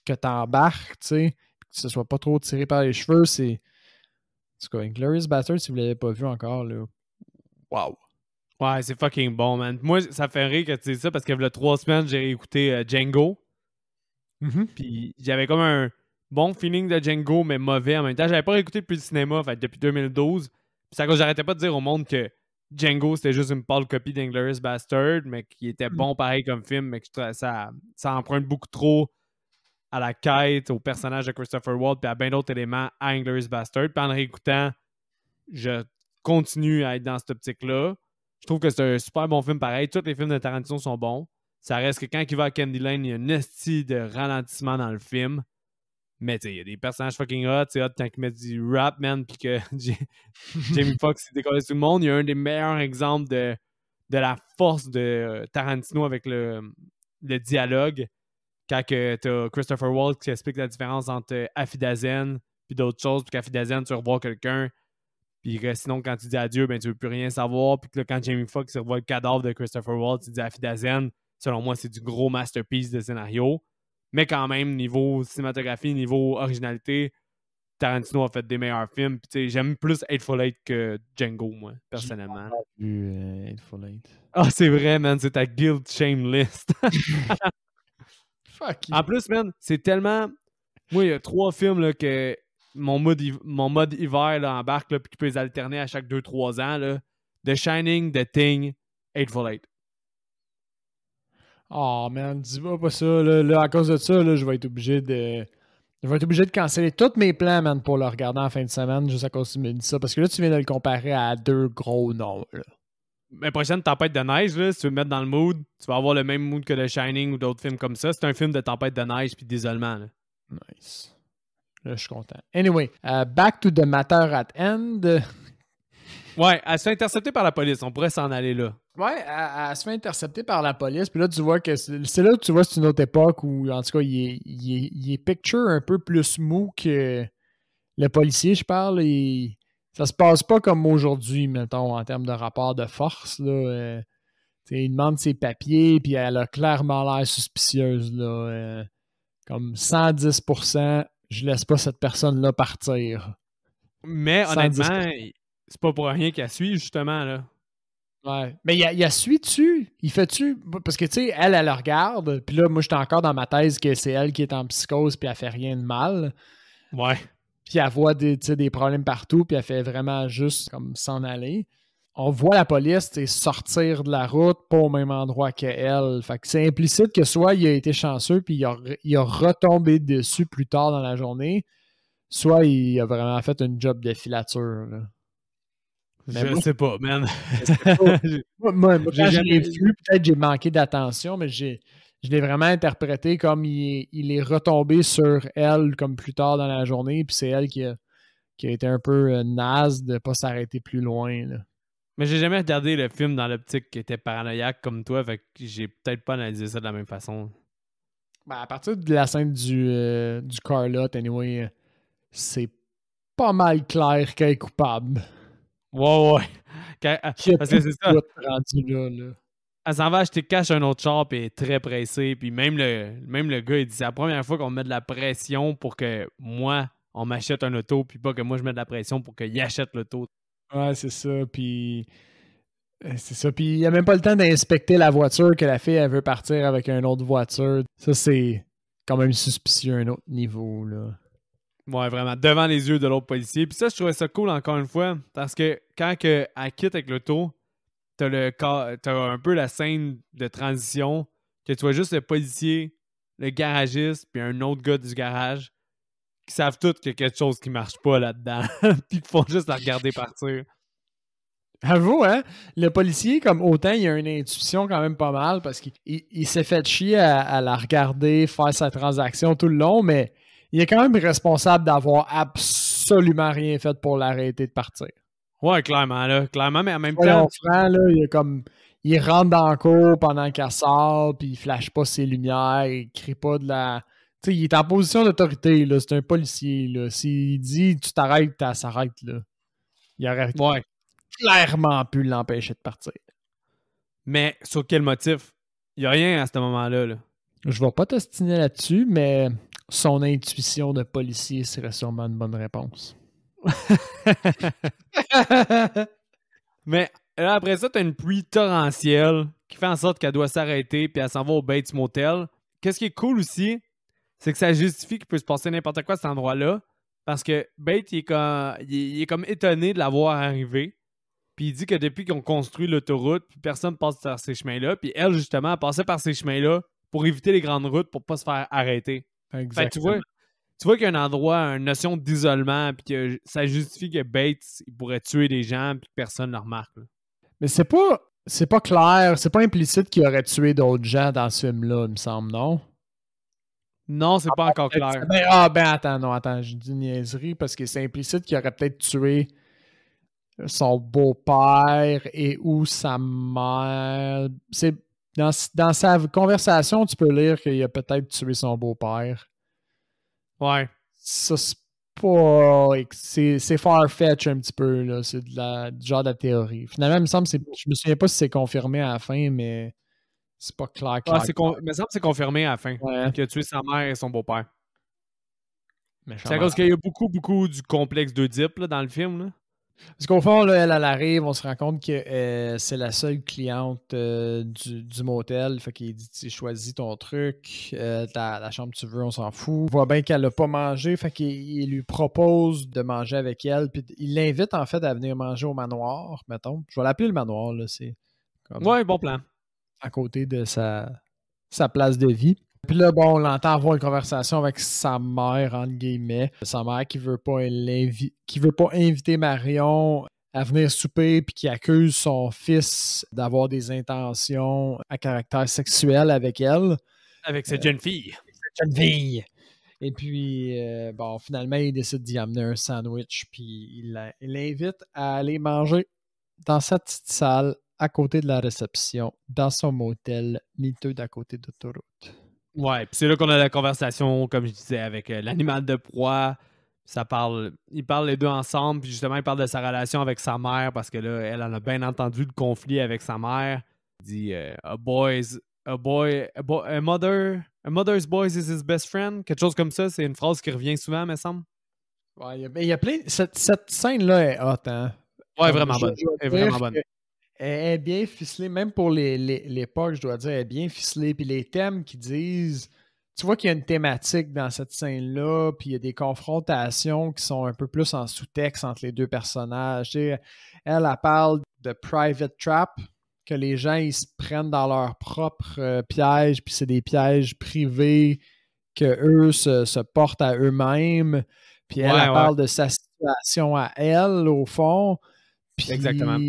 que t'embarques, tu sais, que ce soit pas trop tiré par les cheveux. C'est. En tout cas, Inglourious Bastard, si vous l'avez pas vu encore, là. Wow! Ouais, c'est fucking bon, man. Moi, ça fait rire que tu dises ça parce que il y a 3 semaines, j'ai écouté Django. Puis j'avais comme un bon feeling de Django, mais mauvais en même temps. J'avais pas réécouté depuis le cinéma, fait depuis 2012. Puis c'est à cause que j'arrêtais pas de dire au monde que Django, c'était juste une pâle copie d'Inglourious Bastard, mais qui était bon pareil comme film, mais que ça emprunte beaucoup trop à la quête, au personnage de Christopher Waltz, puis à bien d'autres éléments à Inglourious Bastard. Puis en réécoutant, je continue à être dans cette optique-là. Je trouve que c'est un super bon film pareil. Tous les films de Tarantino sont bons. Ça reste que quand il va à Candyland, il y a un esti de ralentissement dans le film. Mais tu sais, il y a des personnages fucking hot. C'est hot quand ils mettent du rap, man, puis que Jamie Foxx décolle tout le monde. Il y a un des meilleurs exemples de la force de Tarantino avec le dialogue. Quand tu as Christopher Waltz qui explique la différence entre Affidazen puis d'autres choses, puis qu'Affidazen, tu revois quelqu'un, puis sinon, quand tu dis adieu, ben, tu veux plus rien savoir. Puis que là, quand Jamie Foxx revoit le cadavre de Christopher Waltz, tu dis Affidazen. Selon moi, c'est du gros masterpiece de scénario. Mais quand même, niveau cinématographie, niveau originalité, Tarantino a fait des meilleurs films. Puis j'aime plus Hateful Eight que Django, moi, personnellement. J'ai vu Hateful Eight. Ah, c'est vrai, man, c'est ta guilt shame list. Fuck you. En plus, man, c'est tellement... Moi, il y a 3 films là, que mon mode hiver là, embarque, là, puis qui peut les alterner à chaque 2-3 ans. Là. The Shining, The Thing, Hateful Eight. Oh man, dis-moi pas ça. Là, à cause de ça, là, je vais être obligé de canceller tous mes plans, man, pour le regarder en fin de semaine, juste à cause que tu me dis ça. Parce que là, tu viens de le comparer à 2 gros noms. Là. La prochaine tempête de neige, là, si tu veux me mettre dans le mood, tu vas avoir le même mood que The Shining ou d'autres films comme ça. C'est un film de tempête de neige puis d'isolement. Là. Nice. Là, je suis content. Anyway, back to the matter at end. Ouais, elle se fait intercepter par la police. On pourrait s'en aller là. Ouais, elle se fait intercepter par la police. Puis là, tu vois que c'est là que tu vois que c'est une autre époque où, en tout cas, il est picture un peu plus mou que le policier, je parle. Ça se passe pas comme aujourd'hui, mettons, en termes de rapport de force. Là. Il demande ses papiers, puis elle a clairement l'air suspicieuse. Là. Comme 110%, je laisse pas cette personne-là partir. Mais 110%. honnêtement, c'est pas pour rien qu'elle suit, justement. Là. Ouais. Mais il y a suit-tu? Il fait-tu? Parce que, tu sais, elle le regarde, puis là, moi, j'étais encore dans ma thèse que c'est elle qui est en psychose, puis elle fait rien de mal. Ouais. Puis elle voit des problèmes partout, puis elle fait vraiment juste comme s'en aller. On voit la police sortir de la route, pas au même endroit qu'elle. Fait que c'est implicite que soit il a été chanceux, puis il a retombé dessus plus tard dans la journée, soit il a vraiment fait une job de filature. Là. Je sais pas, man. Moi, quand je l'ai vu, peut-être j'ai manqué d'attention, mais je l'ai vraiment interprété comme il est retombé sur elle comme plus tard dans la journée, puis c'est elle qui a été un peu naze de ne pas s'arrêter plus loin. Là. Mais j'ai jamais regardé le film dans l'optique qui était paranoïaque comme toi, fait que j'ai peut-être pas analysé ça de la même façon. Ben, à partir de la scène du Carlotte, anyway, c'est pas mal clair qu'elle est coupable. Ouais. Parce que c'est ça. Rendu là. Elle s'en va acheter cash un autre char puis elle est très pressée. Puis même le gars, il dit c'est la première fois qu'on me met de la pression pour que moi, on m'achète un auto, puis pas que moi, je mets de la pression pour qu'il achète l'auto. Ouais, c'est ça. Puis il n'y a même pas le temps d'inspecter la voiture que la fille, elle veut partir avec une autre voiture. Ça, c'est quand même suspicieux à un autre niveau, là. Ouais, vraiment, devant les yeux de l'autre policier. Puis ça, je trouvais ça cool encore une fois, parce que quand elle quitte avec l'auto, t'as un peu la scène de transition, que tu vois juste le policier, le garagiste, puis un autre gars du garage, qui savent tous qu'il y a quelque chose qui marche pas là-dedans, puis qui font juste la regarder partir. Avoue, hein? Le policier, comme autant, il a une intuition quand même pas mal, parce qu'il s'est fait chier à la regarder, faire sa transaction tout le long, mais il est quand même responsable d'avoir absolument rien fait pour l'arrêter de partir. Ouais, clairement, mais en même temps... Franc, là, il rentre dans le cours pendant qu'elle sort, puis il flash pas ses lumières, il crie pas de la... Tu sais, il est en position d'autorité, là, c'est un policier, là. S'il dit « tu t'arrêtes », ça s'arrête, là. Il aurait clairement pu l'empêcher de partir. Mais sur quel motif? Il n'y a rien à ce moment-là, là. Je vais pas t'ostiner là-dessus, mais son intuition de policier serait sûrement une bonne réponse. Mais là, après ça, tu as une pluie torrentielle qui fait en sorte qu'elle doit s'arrêter puis elle s'en va au Bates Motel. Qu'est-ce qui est cool aussi, c'est que ça justifie qu'il peut se passer n'importe quoi à cet endroit-là parce que Bates, il est comme étonné de la voir arriver. Puis il dit que depuis qu'ils ont construit l'autoroute, puis personne passe par ces chemins-là. Puis elle, justement, elle passait par ces chemins-là pour éviter les grandes routes pour pas se faire arrêter. Fait que tu vois qu'il y a un endroit, une notion d'isolement, puis que ça justifie que Bates il pourrait tuer des gens, puis que personne ne le remarque. Là. Mais c'est pas clair, c'est pas implicite qu'il aurait tué d'autres gens dans ce film-là, il me semble, non? Non, c'est pas encore clair. Attends, je dis niaiserie parce que c'est implicite qu'il aurait peut-être tué son beau-père et ou sa mère. C'est dans sa conversation, tu peux lire qu'il a peut-être tué son beau-père. Ouais. Ça, c'est pas. C'est far-fetch un petit peu, là. C'est du genre de la théorie. Finalement, il me semble je me souviens pas si c'est confirmé à la fin, mais c'est pas clair. Il me semble que c'est confirmé à la fin qu'il a tué sa mère et son beau-père. C'est à cause qu'il y a beaucoup, beaucoup du complexe d'Oedipe dans le film. Là. Parce qu'au fond, là, elle arrive, on se rend compte que c'est la seule cliente du motel. Fait qu'il dit choisis ton truc, la chambre que tu veux, on s'en fout. On voit bien qu'elle n'a pas mangé, fait qu'il lui propose de manger avec elle. Puis il l'invite en fait à venir manger au manoir, mettons. Je vais l'appeler le manoir, là. C'est comme ouais, bon plan. À côté de sa place de vie. Puis là, bon, on l'entend avoir une conversation avec sa mère, entre guillemets. Sa mère qui veut pas inviter Marion à venir souper puis qui accuse son fils d'avoir des intentions à caractère sexuel avec elle. Avec cette jeune fille. Et puis, bon, finalement, il décide d'y amener un sandwich puis il l'invite à aller manger dans sa petite salle à côté de la réception, dans son motel miteux d'à côté d'autoroute. Ouais, puis c'est là qu'on a la conversation, comme je disais, avec l'animal de proie. Ils parlent les deux ensemble, puis justement, il parle de sa relation avec sa mère, parce que là, elle en a bien entendu le conflit avec sa mère. Il dit a mother's boy is his best friend. Quelque chose comme ça, c'est une phrase qui revient souvent, me semble. Ouais, il y a plein. Cette scène-là est hot, hein? Ouais, vraiment bonne. Elle est vraiment bonne. Elle est bien ficelée, même pour l'époque, je dois dire, elle est bien ficelée. Puis les thèmes qui disent, tu vois qu'il y a une thématique dans cette scène-là, puis il y a des confrontations qui sont un peu plus en sous-texte entre les deux personnages. Tu sais, elle parle de private trap, que les gens ils se prennent dans leurs propres pièges, puis c'est des pièges privés que eux se portent à eux-mêmes. Puis elle parle de sa situation à elle, au fond. Puis, exactement.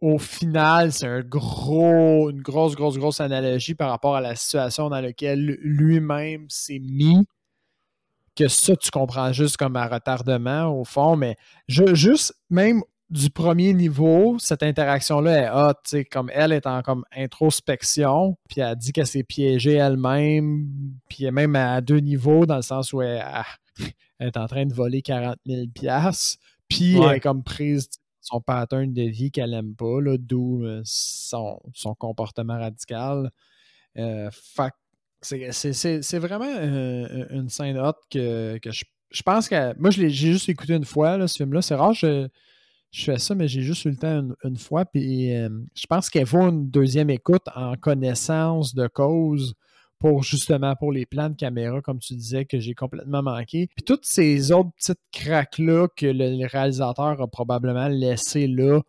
Au final, c'est une grosse analogie par rapport à la situation dans laquelle lui-même s'est mis. Que ça, tu comprends juste comme un retardement, au fond, mais juste même du premier niveau, cette interaction-là est hot, tu sais, comme elle est en comme introspection, puis elle dit qu'elle s'est piégée elle-même, puis même à deux niveaux, dans le sens où elle est en train de voler 40 000 $, puis elle est comme prise son pattern de vie qu'elle n'aime pas, là, d'où son comportement radical. Fait c'est vraiment une scène hot que je pense que... Moi, j'ai juste écouté une fois, là, ce film-là. C'est rare que je fais ça, mais j'ai juste eu le temps une fois. Puis je pense qu'elle vaut une deuxième écoute en connaissance de cause pour les plans de caméra, comme tu disais, que j'ai complètement manqué. Puis toutes ces autres petites craques-là que le réalisateur a probablement laissé là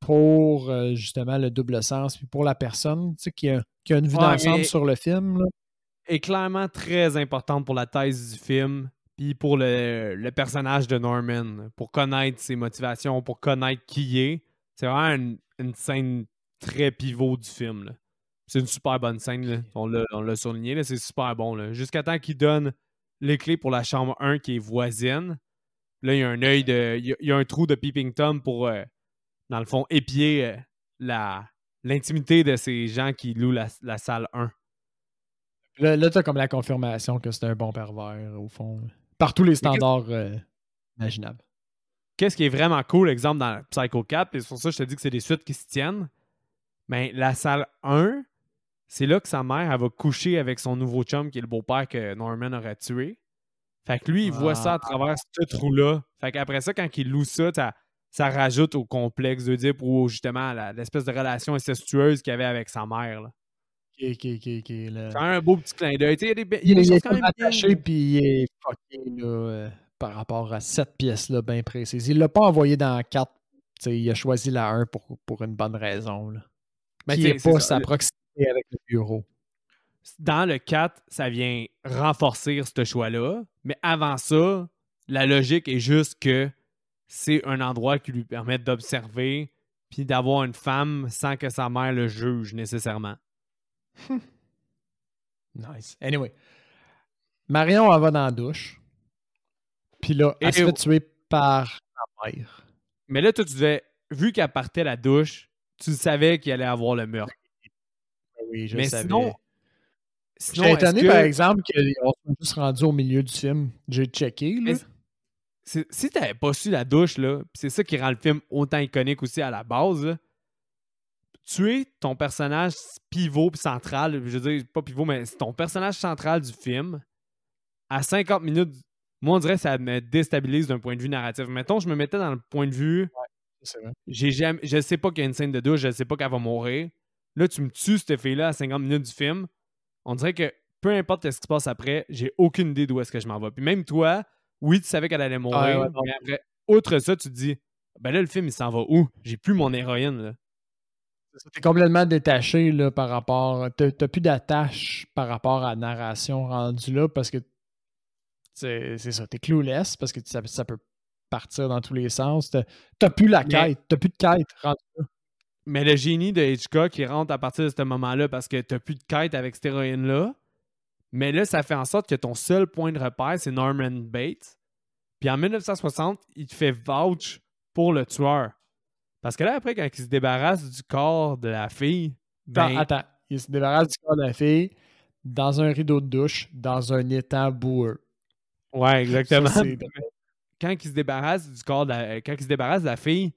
pour justement le double sens, puis pour la personne, tu sais, qui a une vue d'ensemble sur le film. Là. Est clairement très importante pour la thèse du film, puis pour le personnage de Norman, pour connaître ses motivations, pour connaître qui il est. C'est vraiment une scène très pivot du film. Là. C'est une super bonne scène, là. On l'a souligné, là. C'est super bon. Là. Jusqu'à temps qu'il donne les clés pour la chambre 1 qui est voisine. Là, il y a un œil il y a un trou de Peeping Tom pour, dans le fond, épier l'intimité de ces gens qui louent la salle 1. Là tu as comme la confirmation que c'est un bon pervers, au fond. Par tous les standards imaginables. Qu'est-ce qui est vraiment cool, exemple, dans Psycho 4, et c'est pour ça que je te dis que c'est des suites qui se tiennent, mais la salle 1, c'est là que sa mère, elle va coucher avec son nouveau chum, qui est le beau-père que Norman aurait tué. Fait que lui, il voit ça à travers ce trou-là. Fait qu'après ça, quand il loue ça, ça rajoute au complexe d'Oedipe ou justement l'espèce de relation incestueuse qu'il avait avec sa mère. Là. OK. C'est un beau petit clin d'œil. Il y a des choses quand même attaché, puis il est fucké là, par rapport à cette pièce-là bien précise. Il l'a pas envoyé dans 4 il a choisi la 1 pour une bonne raison. Là. Ben, Qui n'est pas sa proximité avec le bureau. Dans le 4, ça vient renforcer ce choix-là. Mais avant ça, la logique est juste que c'est un endroit qui lui permet d'observer puis d'avoir une femme sans que sa mère le juge nécessairement. Nice. Anyway. Marion, elle va dans la douche. Puis là, elle se fait tuer par sa mère. Mais là, toi, vu qu'elle partait à la douche, tu savais qu'il allait avoir le meurtre. Oui, je mais savais. Sinon, j'ai étonné, par exemple, qu'on soit juste rendu au milieu du film. J'ai checké, là. Si t'avais pas su la douche, là, c'est ça qui rend le film autant iconique aussi à la base, là, tuer ton personnage pivot puis central, je veux dire, pas pivot, mais c'est ton personnage central du film, à 50 minutes, moi, on dirait que ça me déstabilise d'un point de vue narratif. Mettons, je me mettais dans le point de vue, c'est vrai. Je sais pas qu'il y a une scène de douche, je sais pas qu'elle va mourir. Là, tu me tues cette fille-là à 50 minutes du film. On dirait que peu importe ce qui se passe après, j'ai aucune idée d'où est-ce que je m'en vais. Puis même toi, oui, tu savais qu'elle allait mourir, mais après, outre ça, tu te dis, ben là, le film, il s'en va où? J'ai plus mon héroïne, là. T'es complètement détaché, là, par rapport... T'as plus d'attache par rapport à la narration rendue là, parce que c'est ça, t'es clueless, parce que ça peut partir dans tous les sens. T'as plus la quête, t'as plus de quête rendue là. Mais le génie de Hitchcock, qui rentre à partir de ce moment-là parce que t'as plus de quête avec cette héroïne-là. Mais là, ça fait en sorte que ton seul point de repère, c'est Norman Bates. Puis en 1960, il te fait vouch pour le tueur. Parce que là, après, quand il se débarrasse du corps de la fille... Ben... Attends, il se débarrasse du corps de la fille dans un rideau de douche, dans un étang boueux. Ouais, exactement. Ça, quand il se débarrasse du corps quand il se débarrasse de la fille,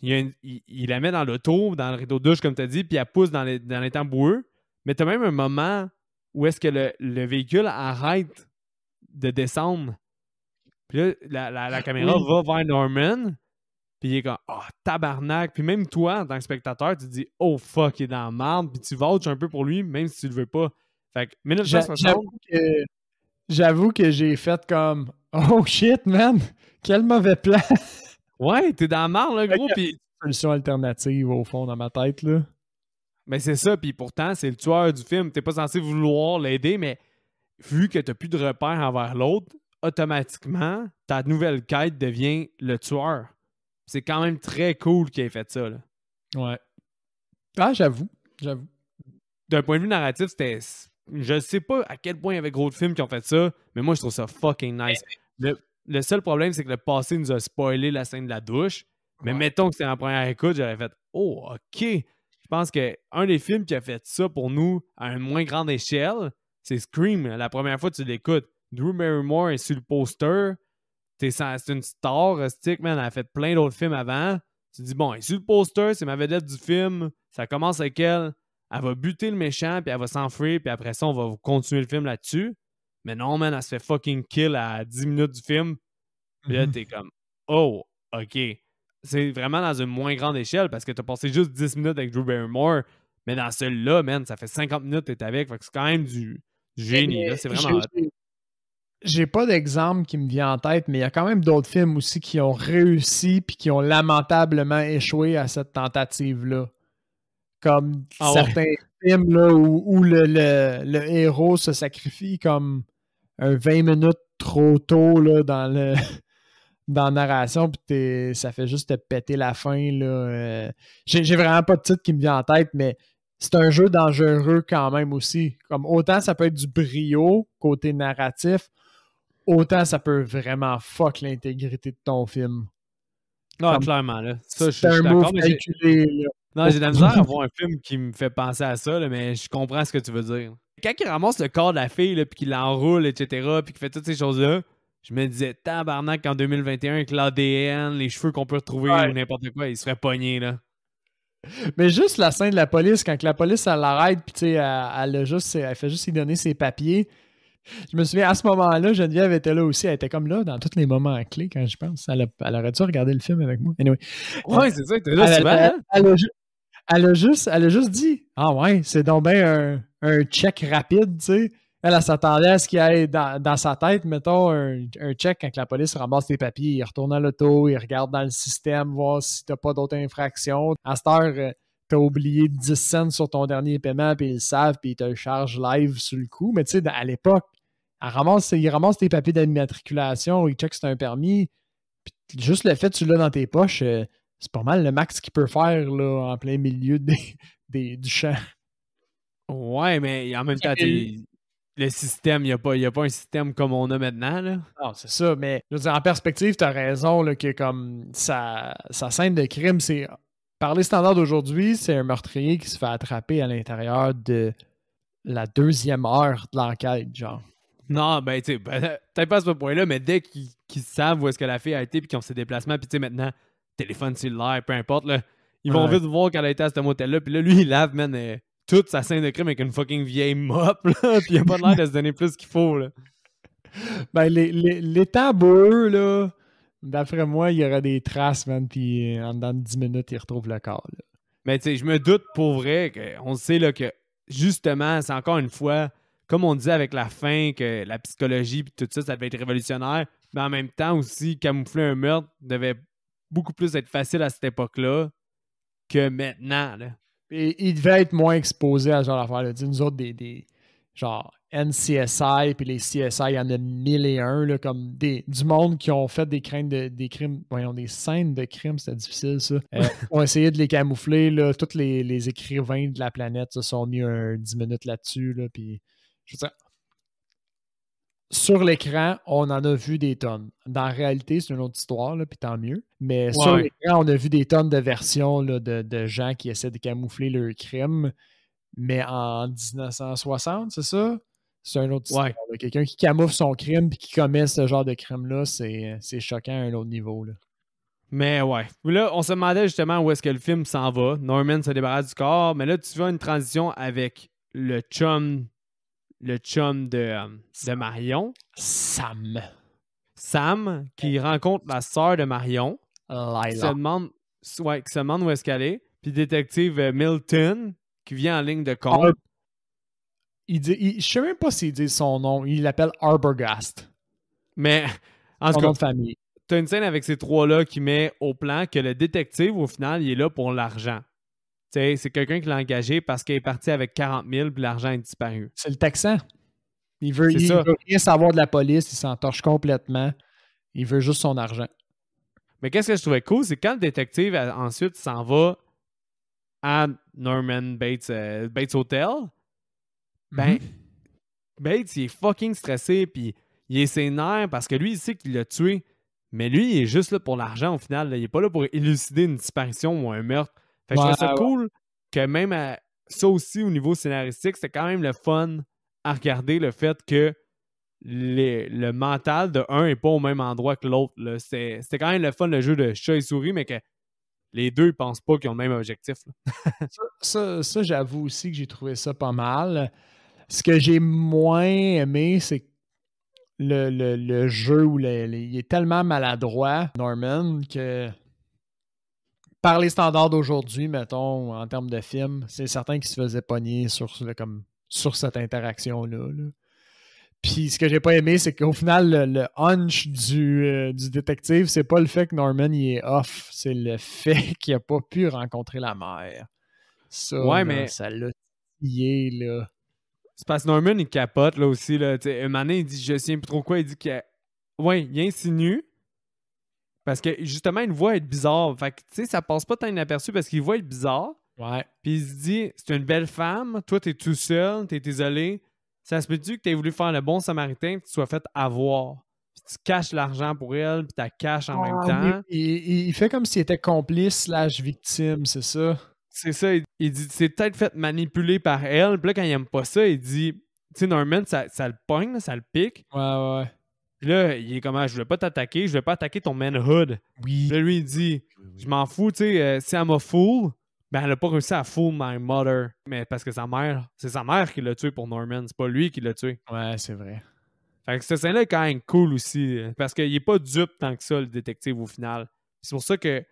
il la met dans l'auto, dans le rideau de douche, comme tu as dit, puis elle pousse dans l'étang boueux. Mais tu as même un moment où est-ce que le véhicule arrête de descendre. Puis là, la caméra va vers Norman, puis il est comme « Oh, tabarnak! » Puis même toi, en tant que spectateur, tu te dis « Oh, fuck, il est dans la merde! » Puis tu vouches un peu pour lui, même si tu le veux pas. Fait que 1960... J'avoue que j'ai fait comme « Oh shit, man! Quel mauvais plan! » Ouais, t'es dans la marre, là, gros. Puis solution alternative, au fond, dans ma tête, là. Mais c'est ça, puis pourtant, c'est le tueur du film. T'es pas censé vouloir l'aider, mais vu que t'as plus de repères envers l'autre, automatiquement, ta nouvelle quête devient le tueur. C'est quand même très cool qu'il ait fait ça, là. Ouais. Ah, j'avoue. D'un point de vue narratif, c'était... Je sais pas à quel point il y avait gros de films qui ont fait ça, mais moi, je trouve ça fucking nice. Le seul problème, c'est que le passé nous a spoilé la scène de la douche. Mais mettons que c'était en première écoute, j'aurais fait « Oh, OK! » Je pense qu'un des films qui a fait ça pour nous à une moins grande échelle, c'est Scream. La première fois que tu l'écoutes, Drew Barrymore est sur le poster. C'est une star, stick, man. Elle a fait plein d'autres films avant. Tu te dis, bon, elle est sur le poster, c'est ma vedette du film. Ça commence avec elle. Elle va buter le méchant, puis elle va s'enfuir, puis après ça, on va continuer le film là-dessus. Mais non, man, elle se fait fucking kill à 10 minutes du film. Puis là, t'es comme, oh, OK. C'est vraiment dans une moins grande échelle parce que t'as passé juste 10 minutes avec Drew Barrymore. Mais dans celui-là, man, ça fait 50 minutes que t'es avec. Fait que c'est quand même du génie. Là. C'est vraiment... J'ai pas d'exemple qui me vient en tête, mais il y a quand même d'autres films aussi qui ont réussi puis qui ont lamentablement échoué à cette tentative-là. Comme certains films là, où le héros se sacrifie comme un 20 minutes trop tôt là, dans la narration, puis ça fait juste te péter la fin. Là. J'ai vraiment pas de titre qui me vient en tête, mais c'est un jeu dangereux quand même aussi. Comme autant ça peut être du brio côté narratif, autant ça peut vraiment fuck l'intégrité de ton film. Non, comme, clairement. Là. Ça, c'est un move calculé. Non, j'ai de la misère à voir un film qui me fait penser à ça, là, mais je comprends ce que tu veux dire. Quand il ramasse le corps de la fille, puis qu'il l'enroule, etc., puis qu'il fait toutes ces choses-là, je me disais, tabarnak, qu'en 2021, avec l'ADN, les cheveux qu'on peut retrouver ou n'importe quoi, il serait pogné, là. Mais juste la scène de la police, quand la police, elle l'arrête, puis tu sais, elle fait juste lui donner ses papiers. Je me souviens, à ce moment-là, Geneviève était là aussi. Elle était comme là dans tous les moments clés, quand je pense. Elle aurait dû regarder le film avec moi. Anyway. Ouais, c'est ça, t'es là souvent, elle a juste dit « Ah ouais, c'est donc bien un check rapide, tu sais. » Elle s'attendait à ce qu'il y ait dans sa tête, mettons, un check quand la police ramasse tes papiers. Il retourne à l'auto, il regarde dans le système, voir si t'as pas d'autres infractions. À cette heure, t'as oublié 10 cents sur ton dernier paiement, puis ils le savent, puis ils te le chargent live sur le coup. Mais tu sais, à l'époque, il ramasse tes papiers d'immatriculation, il check si t'as un permis. Puis juste le fait que tu l'as dans tes poches, c'est pas mal le max qu'il peut faire là, en plein milieu du champ. Ouais, mais en même temps, le système, il n'y a pas un système comme on a maintenant, là. Non, c'est ça, mais je veux dire, en perspective, tu as raison là, que comme sa scène de crime, c'est. Par les standards d'aujourd'hui, c'est un meurtrier qui se fait attraper à l'intérieur de la 2e heure de l'enquête, genre. Non, ben, tu sais, peut-être pas à ce point-là, mais dès qu'ils savent où est-ce que la fille a été puis qu'ils ont ses déplacements, puis tu sais, maintenant, téléphone cellulaire, peu importe, là, ils vont vite voir qu'elle a été à ce motel-là, puis là, lui, il lave, man, toute sa scène de crime avec une fucking vieille mop, là, puis il a pas l'air de se donner plus qu'il faut, là. Ben, les tabous, là, d'après moi, il y aurait des traces, man, puis en dedans de 10 minutes, ils retrouvent le corps, là. Mais tu sais, je me doute pour vrai qu'on sait, là, que justement, c'est encore une fois, comme on disait avec la fin, que la psychologie puis tout ça, ça devait être révolutionnaire, mais en même temps aussi, camoufler un meurtre devait beaucoup plus être facile à cette époque-là que maintenant, là. Et il devait être moins exposé à ce genre d'affaires. Nous autres, des genre NCSI, puis les CSI, il y en a 1001, là, comme du monde qui ont fait des crimes, voyons, des scènes de crimes, c'était difficile, ça. Ont essayé de les camoufler, là. Tous les écrivains de la planète se sont mis 10 minutes là-dessus, là, puis je veux dire, sur l'écran, on en a vu des tonnes. Dans la réalité, c'est une autre histoire, là, puis tant mieux. Mais sur l'écran, on a vu des tonnes de versions là, de gens qui essaient de camoufler leur crime. Mais en 1960, c'est ça? C'est une autre histoire. Là. Quelqu'un qui camoufle son crime et qui commet ce genre de crime-là, c'est choquant à un autre niveau. Là. Mais ouais. Là, on se demandait justement où est-ce que le film s'en va. Norman se débarrasse du corps. Mais là, tu vois une transition avec le chum de Marion. Sam, qui rencontre la sœur de Marion. Lila. Qui se demande où est-ce qu'elle est. Puis détective Milton, qui vient en ligne de compte. Je sais même pas s'il dit son nom. Il l'appelle Arbogast. Mais, en tout cas, nom de famille. T'as une scène avec ces trois-là qui met au plan que le détective, au final, il est là pour l'argent. T'sais, c'est quelqu'un qui l'a engagé parce qu'il est parti avec 40 000 puis l'argent est disparu. C'est le Texan. Il veut rien savoir de la police, il s'en torche complètement. Il veut juste son argent. Mais qu'est-ce que je trouvais cool, c'est quand le détective ensuite s'en va à Norman Bates Hotel, ben, Bates, il est fucking stressé puis il est ses nerfs parce que lui, il sait qu'il l'a tué. Mais lui, il est juste là pour l'argent au final. Là. Il n'est pas là pour élucider une disparition ou un meurtre. Fait que je trouve ça cool que même ça aussi, au niveau scénaristique, c'est quand même le fun à regarder le fait que le mental de un n'est pas au même endroit que l'autre. C'était quand même le fun, le jeu de chat et souris, mais que les deux ne pensent pas qu'ils ont le même objectif. ça, j'avoue aussi que j'ai trouvé ça pas mal. Ce que j'ai moins aimé, c'est que le jeu où il est tellement maladroit, Norman, que par les standards d'aujourd'hui, mettons, en termes de film, c'est certain qu'il se faisait pogner sur cette interaction-là. Là. Puis ce que j'ai pas aimé, c'est qu'au final, le hunch du détective, c'est pas le fait que Norman il est off, c'est le fait qu'il a pas pu rencontrer la mère. Ça, ouais, là, mais ça l'a tillé, là. C'est parce que Norman, il capote, là, aussi, là. Un moment donné, il dit, je sais plus trop quoi, il dit qu'il il insinue, parce que, justement, une voix être bizarre. Fait que, tu sais, ça passe pas tant inaperçu parce qu'il voit être bizarre. Ouais. Puis il se dit, c'est une belle femme, toi, t'es tout seul, t'es isolé. Ça se peut-tu que t'aies voulu faire le bon samaritain et que tu sois fait avoir. Puis tu caches l'argent pour elle, puis tu la caches en même temps. Il fait comme s'il était complice / victime, c'est ça? C'est ça, il dit, c'est peut-être fait manipuler par elle. Puis là, quand il aime pas ça, il dit, tu sais, Norman, ça le pogne, là, ça le pique. Ouais. Puis là, il est comme, je voulais pas t'attaquer, je voulais pas attaquer ton manhood. Oui. Puis là, lui, il dit, je m'en fous, tu sais, si elle m'a fool, ben elle a pas réussi à fool my mother. Mais parce que c'est sa mère qui l'a tué pour Norman, c'est pas lui qui l'a tué. Ouais, c'est vrai. Fait que cette scène-là est quand même cool aussi, parce qu'il est pas dupe tant que ça, le détective, au final. C'est pour ça qu'il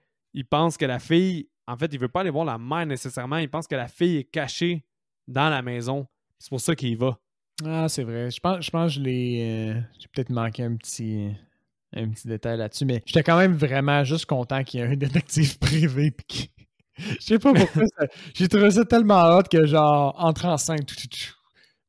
pense que la fille, en fait, il veut pas aller voir la mère nécessairement, il pense que la fille est cachée dans la maison. C'est pour ça qu'il y va. Ah, c'est vrai. Je pense que j'ai peut-être manqué un petit détail là-dessus, mais j'étais quand même vraiment juste content qu'il y ait un détective privé. Je sais pas pourquoi. J'ai trouvé ça tellement hot que, genre, entre en scène,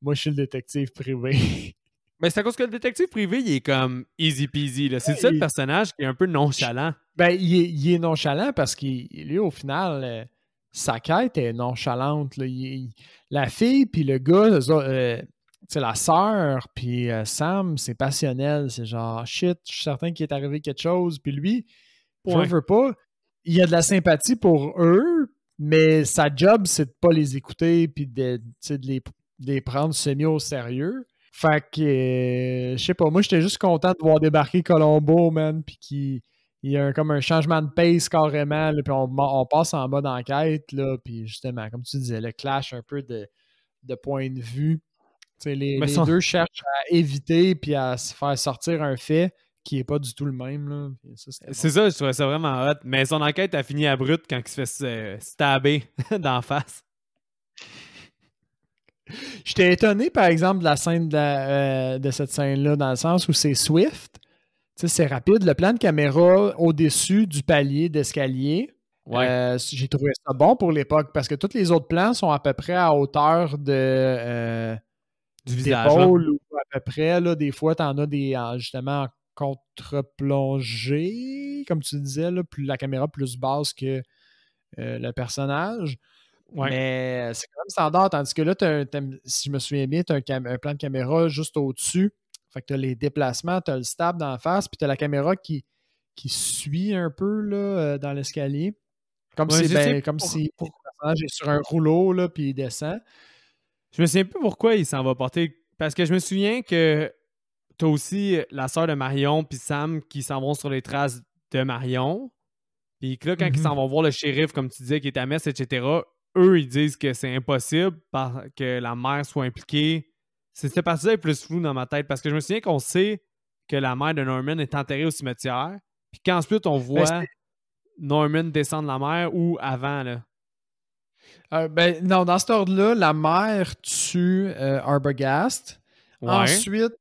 moi, je suis le détective privé. Mais c'est à cause que le détective privé, il est comme easy peasy. Là. C'est le seul Il- personnage qui est un peu nonchalant. Ben, il est nonchalant parce qu'il, lui, au final, sa quête est nonchalante. Là. La fille, puis le gars, tu sais, la sœur, puis Sam, c'est passionnel. C'est genre, shit, je suis certain qu'il est arrivé quelque chose. Puis lui, Ouais. veut pas, il y a de la sympathie pour eux, mais sa job, c'est de pas les écouter, puis tu sais, de les prendre semi au sérieux. Fait que, je sais pas, moi, j'étais juste content de voir débarquer Colombo, man, puis il y a comme un changement de pace carrément, là, puis on passe en mode enquête, là, puis justement, comme tu disais, le clash un peu de point de vue. Tu sais, Mais les deux cherchent à éviter puis à se faire sortir un fait qui n'est pas du tout le même. Là. Puis ça, c'était c'est bon. ça, je trouvais ça vraiment hot. Mais son enquête a fini à brut quand il se fait stabber d'en face. J'étais étonné, par exemple, de la scène de cette scène-là, dans le sens où c'est Swift. Tu sais, c'est rapide. Le plan de caméra au-dessus du palier d'escalier, Ouais. j'ai trouvé ça bon pour l'époque parce que tous les autres plans sont à peu près à hauteur Du visage, là. d'épaule ou à peu près. Là, des fois, tu en as justement en contre-plongée, comme tu disais, là, la caméra plus basse que le personnage. Ouais. Mais c'est quand même standard, tandis que là, si je me souviens bien, tu as un plan de caméra juste au-dessus. Fait que tu as les déplacements, tu as le stab d'en face, puis tu as la caméra qui suit un peu là, dans l'escalier. Comme Ouais, si, je sais comme si le pour- personnage est sur un rouleau, là, puis il descend. Je me souviens plus pourquoi il s'en va porter. Parce que je me souviens que t'as aussi la sœur de Marion puis Sam qui s'en vont sur les traces de Marion. Puis que là, quand ils Mhm. s'en vont voir le shérif, comme tu disais, qui est à Metz, etc., eux, ils disent que c'est impossible que la mère soit impliquée. Cette partie-là est plus floue dans ma tête parce que je me souviens qu'on sait que la mère de Norman est enterrée au cimetière. Puis qu'ensuite, on Ben, voit Norman descendre la mer ou avant, là. non, dans cet ordre-là, la mère tue Arbogast. Ouais. Ensuite,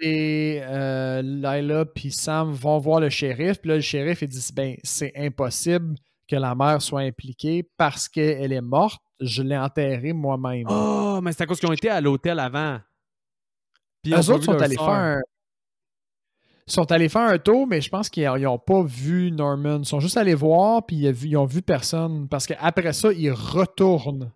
Lila puis Sam vont voir le shérif. Puis là, le shérif, il dit ben, c'est impossible que la mère soit impliquée parce qu'elle est morte. Je l'ai enterrée moi-même. Oh, mais c'est à cause qu'ils ont été à l'hôtel avant. Puis ils n'ont Eux pas autres vu leur sœur. sont allés faire un tour, mais je pense qu'ils n'ont pas vu Norman. Ils sont juste allés voir, puis ils ont vu personne. Parce qu'après ça, ils retournent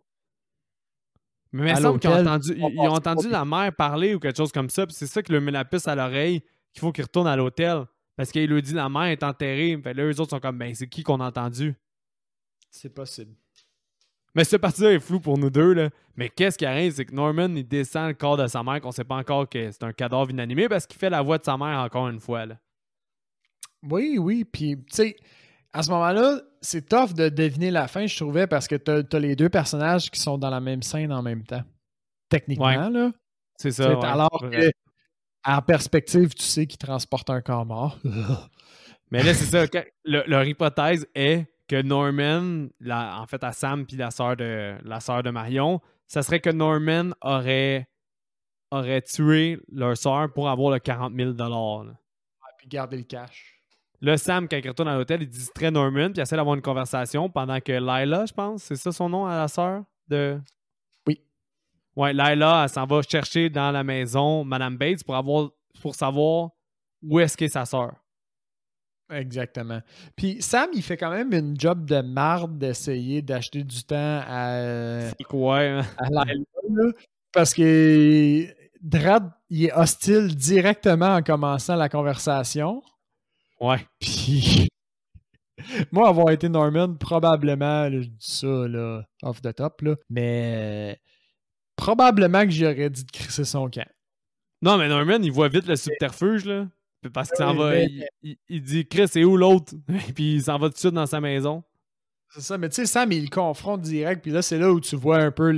Mais il me à semble qu'ils ont l'hôtel. entendu, ils ont entendu la mère parler ou quelque chose comme ça. Puis c'est ça qui leur met la puce à l'oreille qu'il faut qu'ils retournent à l'hôtel. Parce qu'il lui dit la mère est enterrée. Fait là, eux autres sont comme, ben, c'est qui qu'on a entendu? C'est possible. Mais cette partie-là est floue pour nous deux, là. Mais qu'est-ce qui arrive? C'est que Norman, il descend le corps de sa mère, qu'on sait pas encore que c'est un cadavre inanimé parce qu'il fait la voix de sa mère encore une fois, là. Oui, oui. Puis, tu sais, à ce moment-là, c'est tough de deviner la fin, je trouvais, parce que t'as les deux personnages qui sont dans la même scène en même temps. Ouais, Techniquement, là. c'est Tu ça, sais, ouais. alors Vrai. que, en perspective, tu sais qu'ils transportent un corps mort. Mais là, c'est ça. Leur hypothèse est que Norman, en fait, à Sam puis la sœur de Marion, ça serait que Norman aurait tué leur sœur pour avoir le 40 000 là. Puis garder le cash. Là, Sam, quand il retourne à l'hôtel, il distrait Norman puis il essaie d'avoir une conversation pendant que Lila, je pense, c'est ça son nom à la sœur de. Oui, Ouais, Lila, elle s'en va chercher dans la maison Madame Bates pour savoir où est-ce qu'est sa sœur. exactement. Puis Sam, il fait quand même une job de marde d'essayer d'acheter du temps C'est quoi, hein? à Lila, là, parce que Drad, il est hostile directement en commençant la conversation. Ouais. Puis moi, avoir été Norman, probablement, là, je dis ça là, off the top, là, mais probablement que j'aurais dit de crisser son camp. Non, mais Norman, il voit vite le subterfuge, là. Parce qu'il s'en Oui, va. mais Il dit, Chris, c'est où l'autre? Puis il s'en va tout de suite dans sa maison. c'est ça. Mais tu sais, Sam, il le confronte direct. Puis là, c'est là où tu vois un peu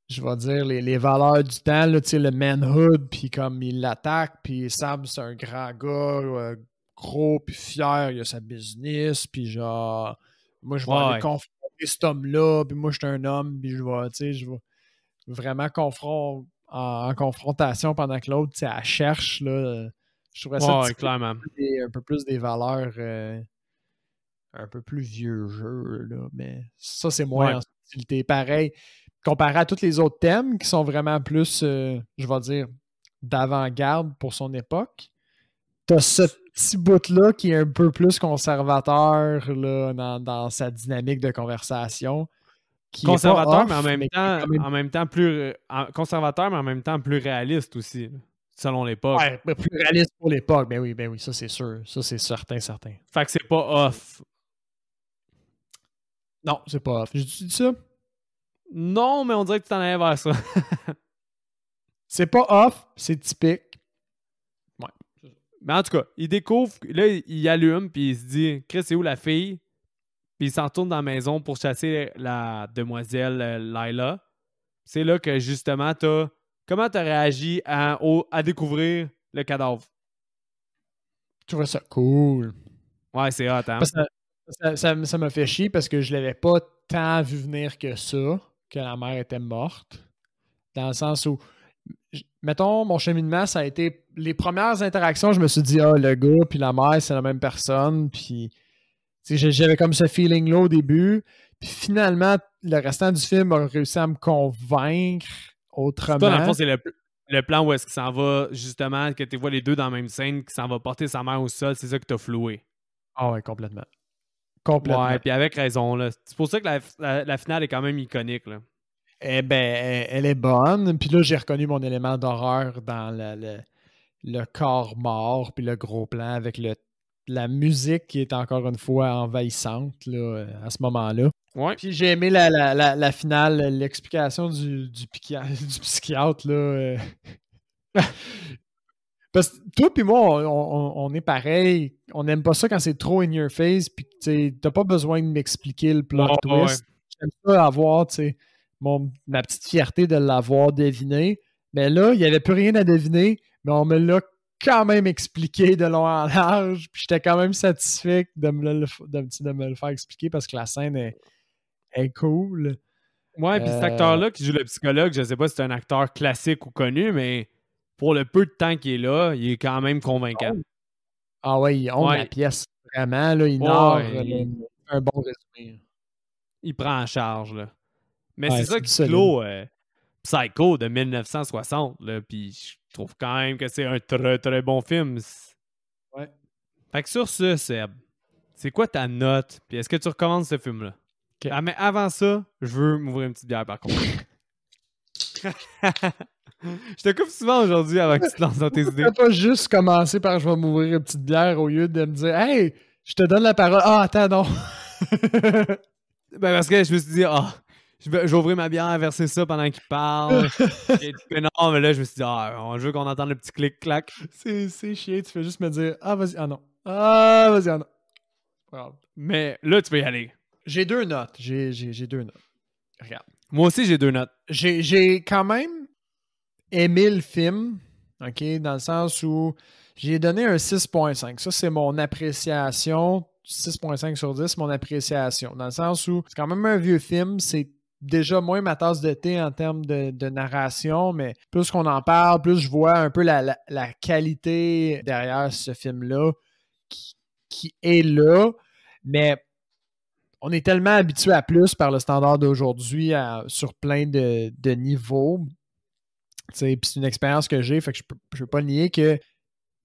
je vais dire, les valeurs du temps, là, tu sais, le manhood. Puis comme il l'attaque. Puis Sam, c'est un grand gars, gros, puis fier. Il a sa business. Puis genre, moi, je vais aller Ouais. confronter cet homme-là. Puis moi, je suis un homme. Puis je vais, tu sais, je vais vraiment en confrontation pendant que l'autre, elle cherche. Là, je trouverais ça clairement. un peu plus des valeurs un peu plus vieux jeu. Là, mais ça, c'est moins en subtilité. Pareil, comparé à tous les autres thèmes qui sont vraiment plus, je vais dire, d'avant-garde pour son époque, t'as ce petit bout-là qui est un peu plus conservateur là, dans sa dynamique de conversation. Conservateur, mais en même temps plus conservateur, mais en même temps plus réaliste aussi, selon l'époque. Ouais, plus réaliste pour l'époque. Ben oui, ça c'est sûr. Ça c'est certain. Fait que c'est pas off. Non, c'est pas off. J'ai dit ça? Non, mais on dirait que tu t'en allais vers ça. C'est pas off, c'est typique. Ouais. Mais en tout cas, il découvre, là, il allume, puis il se dit, Chris, c'est où la fille? Puis il s'en retourne dans la maison pour chasser la demoiselle Lila. C'est là que, justement, comment t'as réagi à découvrir le cadavre? Je trouvais ça cool. Ouais, c'est hot, hein? Ça m'a fait chier parce que je l'avais pas tant vu venir que ça, que la mère était morte. Dans le sens où, mettons, mon cheminement, ça a été les premières interactions, je me suis dit, le gars puis la mère, c'est la même personne. Puis j'avais comme ce feeling-là au début. Puis finalement, le restant du film a réussi à me convaincre autrement. Toi, dans le fond, c'est le plan où est-ce qu'il s'en va, justement, que tu vois les deux dans la même scène, qui s'en va porter sa mère au sol, c'est ça que t'as floué. Ah ouais, complètement. Ouais, puis avec raison, là. C'est pour ça que la finale est quand même iconique, là. Eh ben, elle est bonne. Puis là, j'ai reconnu mon élément d'horreur dans le corps mort, puis le gros plan avec la musique qui est encore une fois envahissante là, à ce moment-là. Ouais. Puis j'ai aimé la finale, l'explication du psychiatre. Là, Parce que toi puis moi, on est pareil. On n'aime pas ça quand c'est trop in your face, puis t'as pas besoin de m'expliquer le plot twist. J'aime ça avoir, ma petite fierté de l'avoir deviné. Mais là, il n'y avait plus rien à deviner, mais on me l'a quand même expliqué de long en large. Puis j'étais quand même satisfait de me le faire expliquer parce que la scène est cool. Ouais, puis cet acteur-là qui joue le psychologue, je sais pas si c'est un acteur classique ou connu, mais pour le peu de temps qu'il est là, il est quand même convaincant. Ah ouais, il honte la pièce. Vraiment, là, il narre un bon résumé. Il prend en charge, là. Mais ouais, c'est ça qui clôt Psycho de 1960, là, puis je trouve quand même que c'est un très, très bon film. Ouais. Fait que sur ce, Seb, c'est quoi ta note? Puis est-ce que tu recommandes ce film-là? Okay. Ah, mais avant ça, je veux m'ouvrir une petite bière, par contre. Je te coupe souvent aujourd'hui avant que tu te lances dans tes idées. Tu pas juste commencer par je vais m'ouvrir une petite bière au lieu de me dire hey, je te donne la parole. Ah, attends, non. Parce que je me suis dit, je vais ouvrir ma bière, verser ça pendant qu'il parle. Non, mais là, je me suis dit, je veux qu'on entende le petit clic-clac. C'est chiant, tu fais juste me dire, vas-y, non. Vas-y, non. Wow. Mais là, tu peux y aller. J'ai 2 notes. J'ai 2 notes. Regarde. Moi aussi, j'ai 2 notes. J'ai quand même aimé le film, OK, dans le sens où j'ai donné un 6.5. Ça, c'est mon appréciation. 6.5 sur 10, mon appréciation. Dans le sens où c'est quand même un vieux film, c'est déjà moins ma tasse de thé en termes de narration, mais plus qu'on en parle, plus je vois un peu la qualité derrière ce film-là qui est là, mais on est tellement habitué à plus par le standard d'aujourd'hui sur plein de niveaux. Puis c'est une expérience que j'ai, fait que je peux pas nier que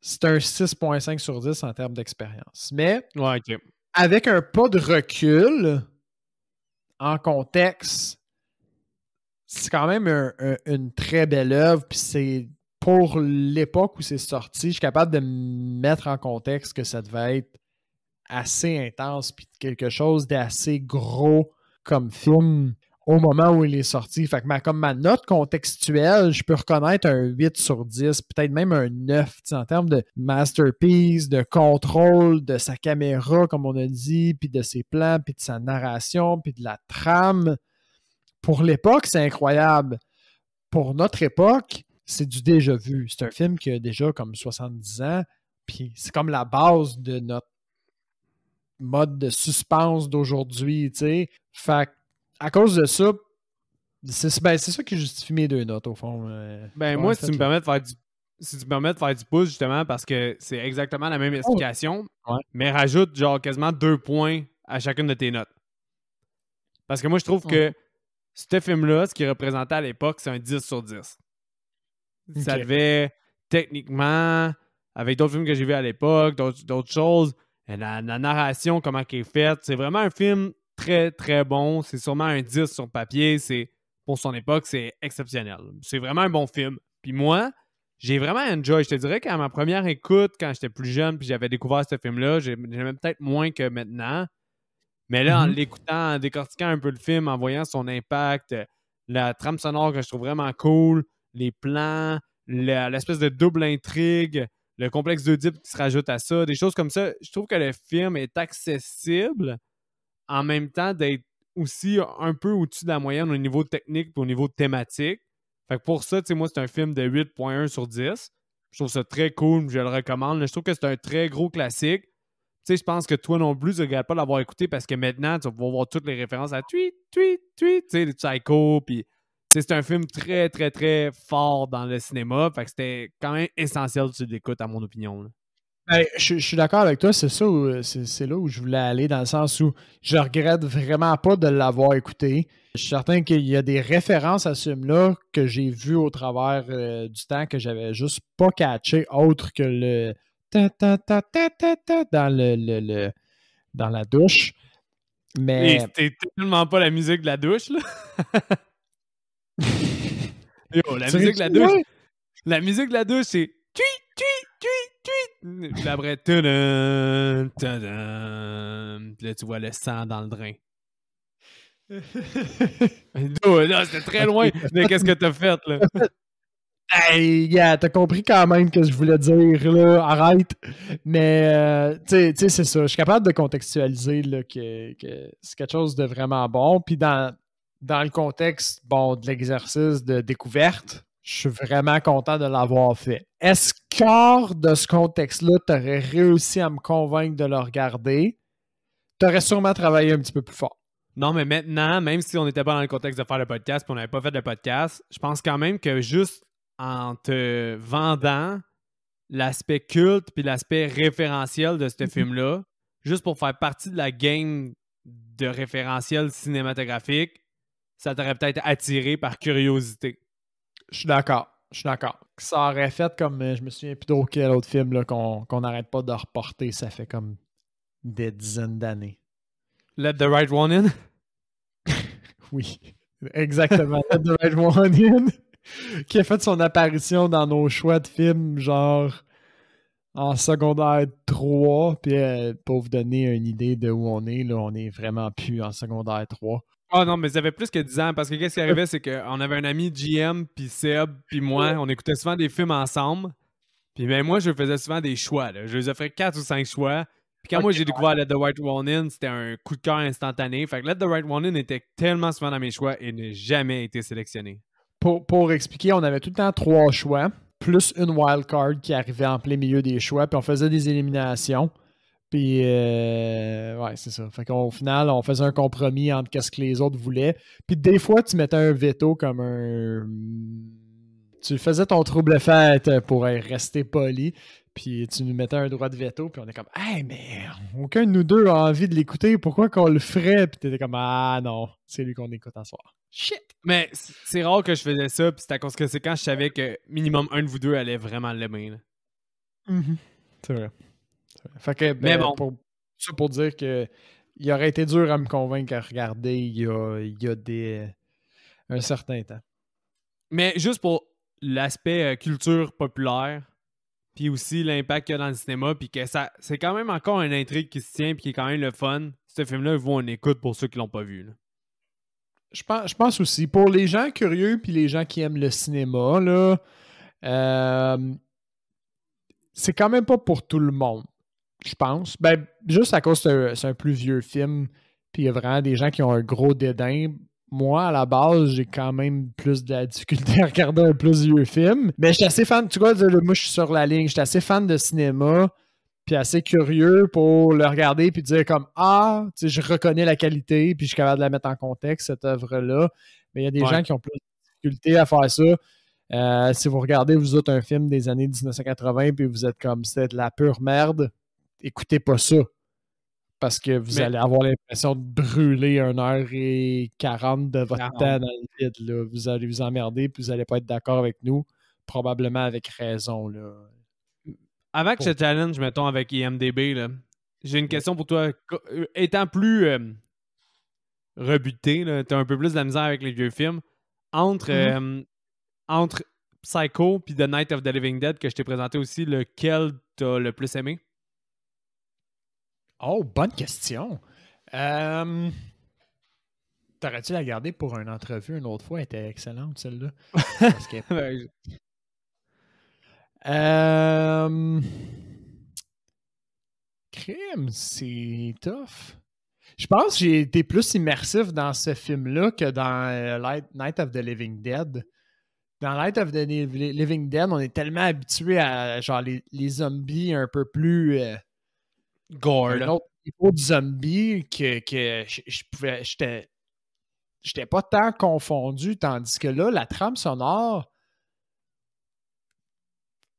c'est un 6.5 sur 10 en termes d'expérience. Mais avec un pas de recul en contexte, c'est quand même une très belle œuvre. Puis c'est pour l'époque où c'est sorti, je suis capable de me mettre en contexte que ça devait être assez intense puis quelque chose d'assez gros comme film au moment où il est sorti. Fait que comme ma note contextuelle, je peux reconnaître un 8 sur 10, peut-être même un 9, en termes de masterpiece, de contrôle de sa caméra, comme on a dit, puis de ses plans, puis de sa narration, puis de la trame. Pour l'époque, c'est incroyable. Pour notre époque, c'est du déjà vu. C'est un film qui a déjà comme 70 ans, puis c'est comme la base de notre mode de suspense d'aujourd'hui, tu sais. Fait à cause de ça, c'est ça qui justifie mes 2 notes, au fond. Moi, si tu me permets de faire du pouce, justement, parce que c'est exactement la même explication, mais rajoute genre quasiment 2 points à chacune de tes notes. Parce que moi, je trouve que ce film-là, ce qu'il représentait à l'époque, c'est un 10 sur 10. Okay. Ça devait, techniquement, avec d'autres films que j'ai vus à l'époque, d'autres choses, la narration, comment elle est faite, c'est vraiment un film très, très bon. C'est sûrement un 10 sur papier. Pour son époque, c'est exceptionnel. C'est vraiment un bon film. Puis moi, j'ai vraiment enjoy. Je te dirais qu'à ma première écoute, quand j'étais plus jeune puis j'avais découvert ce film-là, j'aimais peut-être moins que maintenant. Mais là, en l'écoutant, en décortiquant un peu le film, en voyant son impact, la trame sonore que je trouve vraiment cool, les plans, l'espèce de double intrigue, le complexe d'Oedipe qui se rajoute à ça, des choses comme ça, je trouve que le film est accessible en même temps d'être aussi un peu au-dessus de la moyenne au niveau technique et au niveau thématique. Fait que pour ça, tu sais, moi, c'est un film de 8.1 sur 10. Je trouve ça très cool, je le recommande. Je trouve que c'est un très gros classique. Tu sais, je pense que toi non plus, tu ne regrettes pas l'avoir écouté parce que maintenant, tu vas pouvoir voir toutes les références à tweet, tu sais, les Psycho, puis c'est un film très, très, très fort dans le cinéma. Fait que c'était quand même essentiel que tu l'écoutes, à mon opinion. Là. Ben, je suis d'accord avec toi, c'est là où je voulais aller, dans le sens où je regrette vraiment pas de l'avoir écouté. Je suis certain qu'il y a des références à ce film-là que j'ai vues au travers du temps que j'avais juste pas catché, autre que le dans la douche. Mais c'était tellement pas la musique de la douche, là. Yo, la musique de la douche. Ouais. La musique de la douche, c'est puis après, tadam, tadam. Puis là, tu vois le sang dans le drain. Non, c'était très loin de qu'est-ce que t'as fait, là. Hey, yeah, t'as compris quand même ce que je voulais dire, là. Arrête. Mais, tu sais, c'est ça. Je suis capable de contextualiser là, que c'est quelque chose de vraiment bon. Puis dans le contexte, de l'exercice de découverte, je suis vraiment content de l'avoir fait. Est-ce qu'hors de ce contexte-là, t'aurais réussi à me convaincre de le regarder? T'aurais sûrement travaillé un petit peu plus fort. Non, mais maintenant, même si on n'était pas dans le contexte de faire le podcast et on n'avait pas fait le podcast, je pense quand même que juste en te vendant l'aspect culte puis l'aspect référentiel de ce film-là, juste pour faire partie de la game de référentiel cinématographique, ça t'aurait peut-être attiré par curiosité. Je suis d'accord. Ça aurait fait comme, je me souviens plus d'autre autre film là, qu'on n'arrête pas de reporter, ça fait comme des dizaines d'années. Let the Right One In? Oui, exactement. Let the Right One In. Qui a fait son apparition dans nos choix de films, genre en secondaire 3. Puis pour vous donner une idée de où on est, là, on est vraiment plus en secondaire 3. Ah non, mais ça fait plus que 10 ans, parce que qu'est-ce qui arrivait, c'est qu'on avait un ami, GM, puis Seb, puis moi, on écoutait souvent des films ensemble. Puis ben moi, je faisais souvent des choix. Là. Je les offrais 4 ou 5 choix. Puis quand moi, j'ai découvert Let the Right One In, c'était un coup de cœur instantané. Fait que Let the Right One In était tellement souvent dans mes choix et n'a jamais été sélectionné. Pour expliquer, on avait tout le temps 3 choix, plus une wildcard qui arrivait en plein milieu des choix, puis on faisait des éliminations. Puis, ouais, c'est ça. Fait qu'au final, on faisait un compromis entre qu'est-ce que les autres voulaient. Puis des fois, tu mettais un veto comme un... Tu faisais ton trouble fête pour rester poli, puis tu nous mettais un droit de veto, puis on est comme « Hey, mais aucun de nous deux a envie de l'écouter, pourquoi qu'on le ferait? » Puis t'étais comme « Ah non, c'est lui qu'on écoute à soir. » Shit! Mais c'est rare que je faisais ça, puis c'est à cause que c'est quand je savais que minimum un de vous deux allait vraiment l'aimer. C'est vrai. Fait que, mais bon, pour dire que il aurait été dur à me convaincre à regarder il y a un certain temps. Mais juste pour l'aspect culture populaire, puis aussi l'impact qu'il y a dans le cinéma, puis que c'est quand même encore une intrigue qui se tient, puis qui est quand même le fun. Ce film-là, il vaut une écoute pour ceux qui l'ont pas vu. Là. Je pense aussi, pour les gens curieux, puis les gens qui aiment le cinéma, là, c'est quand même pas pour tout le monde. Je pense. Ben, juste à cause que c'est un plus vieux film, puis il y a vraiment des gens qui ont un gros dédain. Moi, à la base, j'ai quand même plus de la difficulté à regarder un plus vieux film. Mais je suis assez fan, tu vois, moi je suis sur la ligne, je suis assez fan de cinéma, puis assez curieux pour le regarder, puis dire comme « Ah, tu sais, je reconnais la qualité, puis je suis capable de la mettre en contexte, cette œuvre-là. » Mais il y a des Ouais. gens qui ont plus de difficulté à faire ça. Si vous regardez, vous autres, un film des années 1980 puis vous êtes comme c'était de la pure merde, écoutez pas ça. Parce que vous Mais allez avoir l'impression de brûler 1h40 de votre temps clairement. dans le vide. Là. Vous allez vous emmerder puis vous n'allez pas être d'accord avec nous. Probablement avec raison. Là. Avant que je Pour... te challenge, mettons, avec IMDB, là, j'ai une Ouais. question pour toi. Étant plus rebuté, tu as un peu plus de la misère avec les vieux films. Entre, Mhm. entre Psycho puis The Night of the Living Dead, que je t'ai présenté aussi, lequel t'as le plus aimé? Oh, bonne question. T'aurais-tu la garder pour une entrevue une autre fois? Elle était excellente, celle-là. Parce que... Ouais, Euh... Crime, c'est tough. Je pense que j'ai été plus immersif dans ce film-là que dans Night of the Living Dead. Dans Night of the Living Dead, on est tellement habitué à genre les zombies un peu plus Gore, un là. autre niveau de zombie que j'étais pas tant confondu, tandis que là, la trame sonore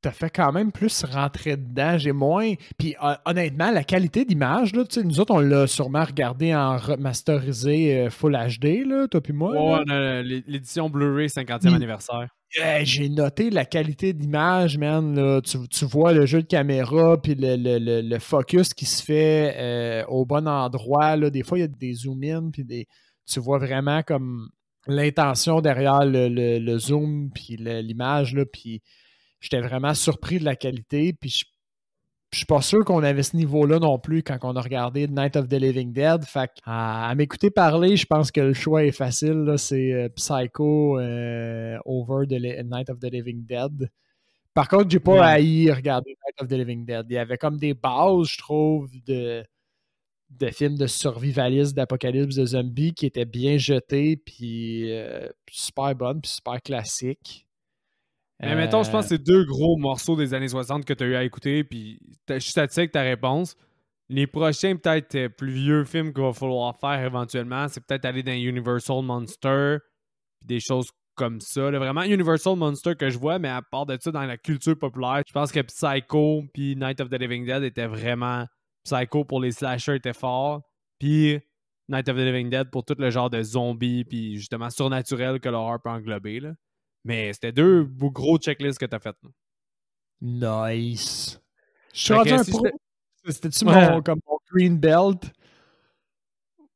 t'as fait quand même plus rentrer dedans. J'ai moins. Puis honnêtement, la qualité d'image, là, nous autres, on l'a sûrement regardé en remasterisé Full HD, là, toi puis moi. Ouais, Là. on a l'édition Blu-ray 50e Puis, anniversaire. j'ai noté la qualité d'image, man. Là. Tu vois le jeu de caméra, puis le focus qui se fait au bon endroit. Là. Des fois, il y a des zoom-in, puis tu vois vraiment comme l'intention derrière le zoom, puis l'image, là, puis j'étais vraiment surpris de la qualité, puis je suis pas sûr qu'on avait ce niveau-là non plus quand on a regardé Night of the Living Dead. Fait à m'écouter parler, je pense que le choix est facile. Là. C'est Psycho over Night of the Living Dead. Par contre, j'ai pas Ouais. haï regarder Night of the Living Dead. Il y avait comme des bases, je trouve, de films de survivalisme, d'apocalypse, de zombies qui étaient bien jetés, puis super bonnes, puis super classiques. Mais mettons, je pense Euh, que c'est deux gros morceaux des années 60 que tu as eu à écouter, puis je suis satisfait avec ta réponse. Les prochains, peut-être plus vieux films qu'il va falloir faire éventuellement, c'est peut-être aller dans Universal Monster, puis des choses comme ça. Là, vraiment, Universal Monster que je vois, mais à part de ça, dans la culture populaire, je pense que Psycho puis Night of the Living Dead étaient vraiment... Psycho pour les slashers était fort, puis Night of the Living Dead pour tout le genre de zombies, puis justement surnaturel que l'horreur peut englober. Là. Mais c'était deux gros checklists que t'as faites. Nice. Je suis Fait rendu que un si pro. j'étais... C'était-tu Ouais. comme mon green belt?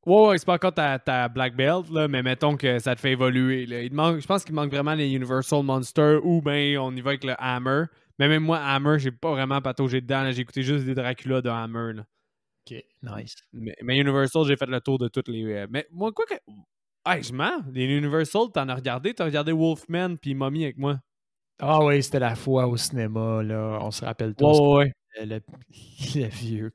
Ouais, c'est pas encore ta black belt, là, mais mettons que ça te fait évoluer. Là. Je pense qu'il manque vraiment les Universal Monster ou ben on y va avec le Hammer. Mais même moi, Hammer, j'ai pas vraiment pataugé dedans. Là. J'ai écouté juste des Dracula de Hammer. Là. Ok, nice. Mais Universal, j'ai fait le tour de toutes les. Mais moi, quoi que. Hey, je mens. Les Universal, t'as regardé Wolfman puis Mummy avec moi. Ah oui, c'était la fois au cinéma, là. On se rappelle Ouais, tous. ouais, Le, le vieux.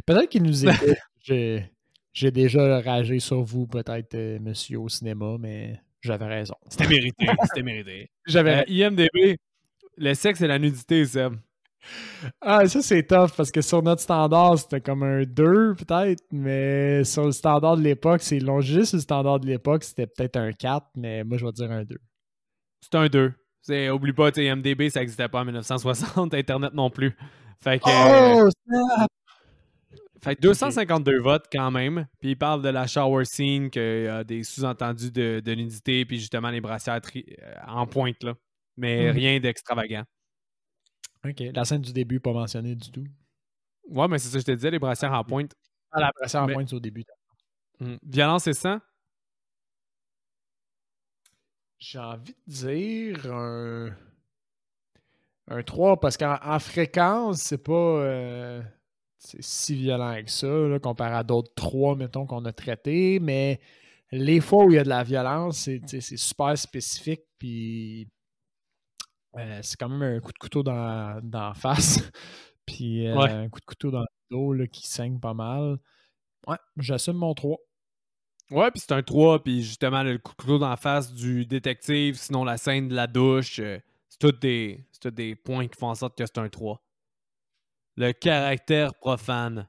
Peut-être qu'il nous écoute. J'ai déjà ragé sur vous, peut-être, monsieur au cinéma, mais j'avais raison. C'était mérité. C'était mérité. J'avais raison. IMDB, le sexe et la nudité, Seb. Ah, ça, c'est tough parce que sur notre standard, c'était comme un 2 peut-être, mais sur le standard de l'époque, c'est longé sur le standard de l'époque, c'était peut-être un 4, mais moi, je vais dire un 2. C'est un 2. Oublie pas, IMDB, ça n'existait pas en 1960, Internet non plus. Fait que, Oh, snap! fait que Ok. 252 votes quand même. Puis il parle de la shower scene, qu'il y a des sous-entendus de nudité, puis justement les brassières en pointe, là. Mais Mhm. rien d'extravagant. Ok. La scène du début, pas mentionnée du tout. Ouais, mais c'est ça que je te disais, les brassières en pointe. Ah, la pression en Mais pointe, c'est au début. violence et sang, J'ai envie de dire un 3 parce qu'en fréquence, c'est si violent que ça, là, comparé à d'autres 3 mettons, qu'on a traités, mais les fois où il y a de la violence, c'est super spécifique, puis c'est quand même un coup de couteau dans la face, puis ouais. un coup de couteau dans le dos là, qui saigne pas mal. Ouais, j'assume mon 3. Ouais, puis c'est un 3, puis justement, le coup de couteau dans la face du détective, sinon la scène de la douche, c'est tous des points qui font en sorte que c'est un 3. Le caractère profane.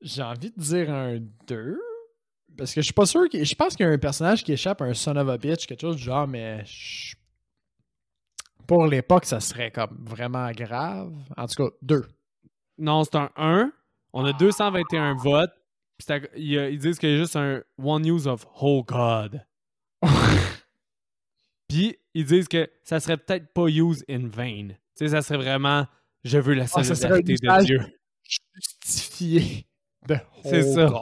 J'ai envie de dire un 2, Parce que je suis pas sûr. Je pense qu'il y a un personnage qui échappe à un son of a bitch, quelque chose du genre, mais pour l'époque, ça serait comme vraiment grave. En tout cas, 2. Non, c'est un 1. On a 221 votes. Ils disent qu'il y a juste un one use of oh God. Puis ils disent que ça serait peut-être pas use in vain. Tu sais, ça serait vraiment je veux la solidarité de Dieu. Justifié de C'est ça. God.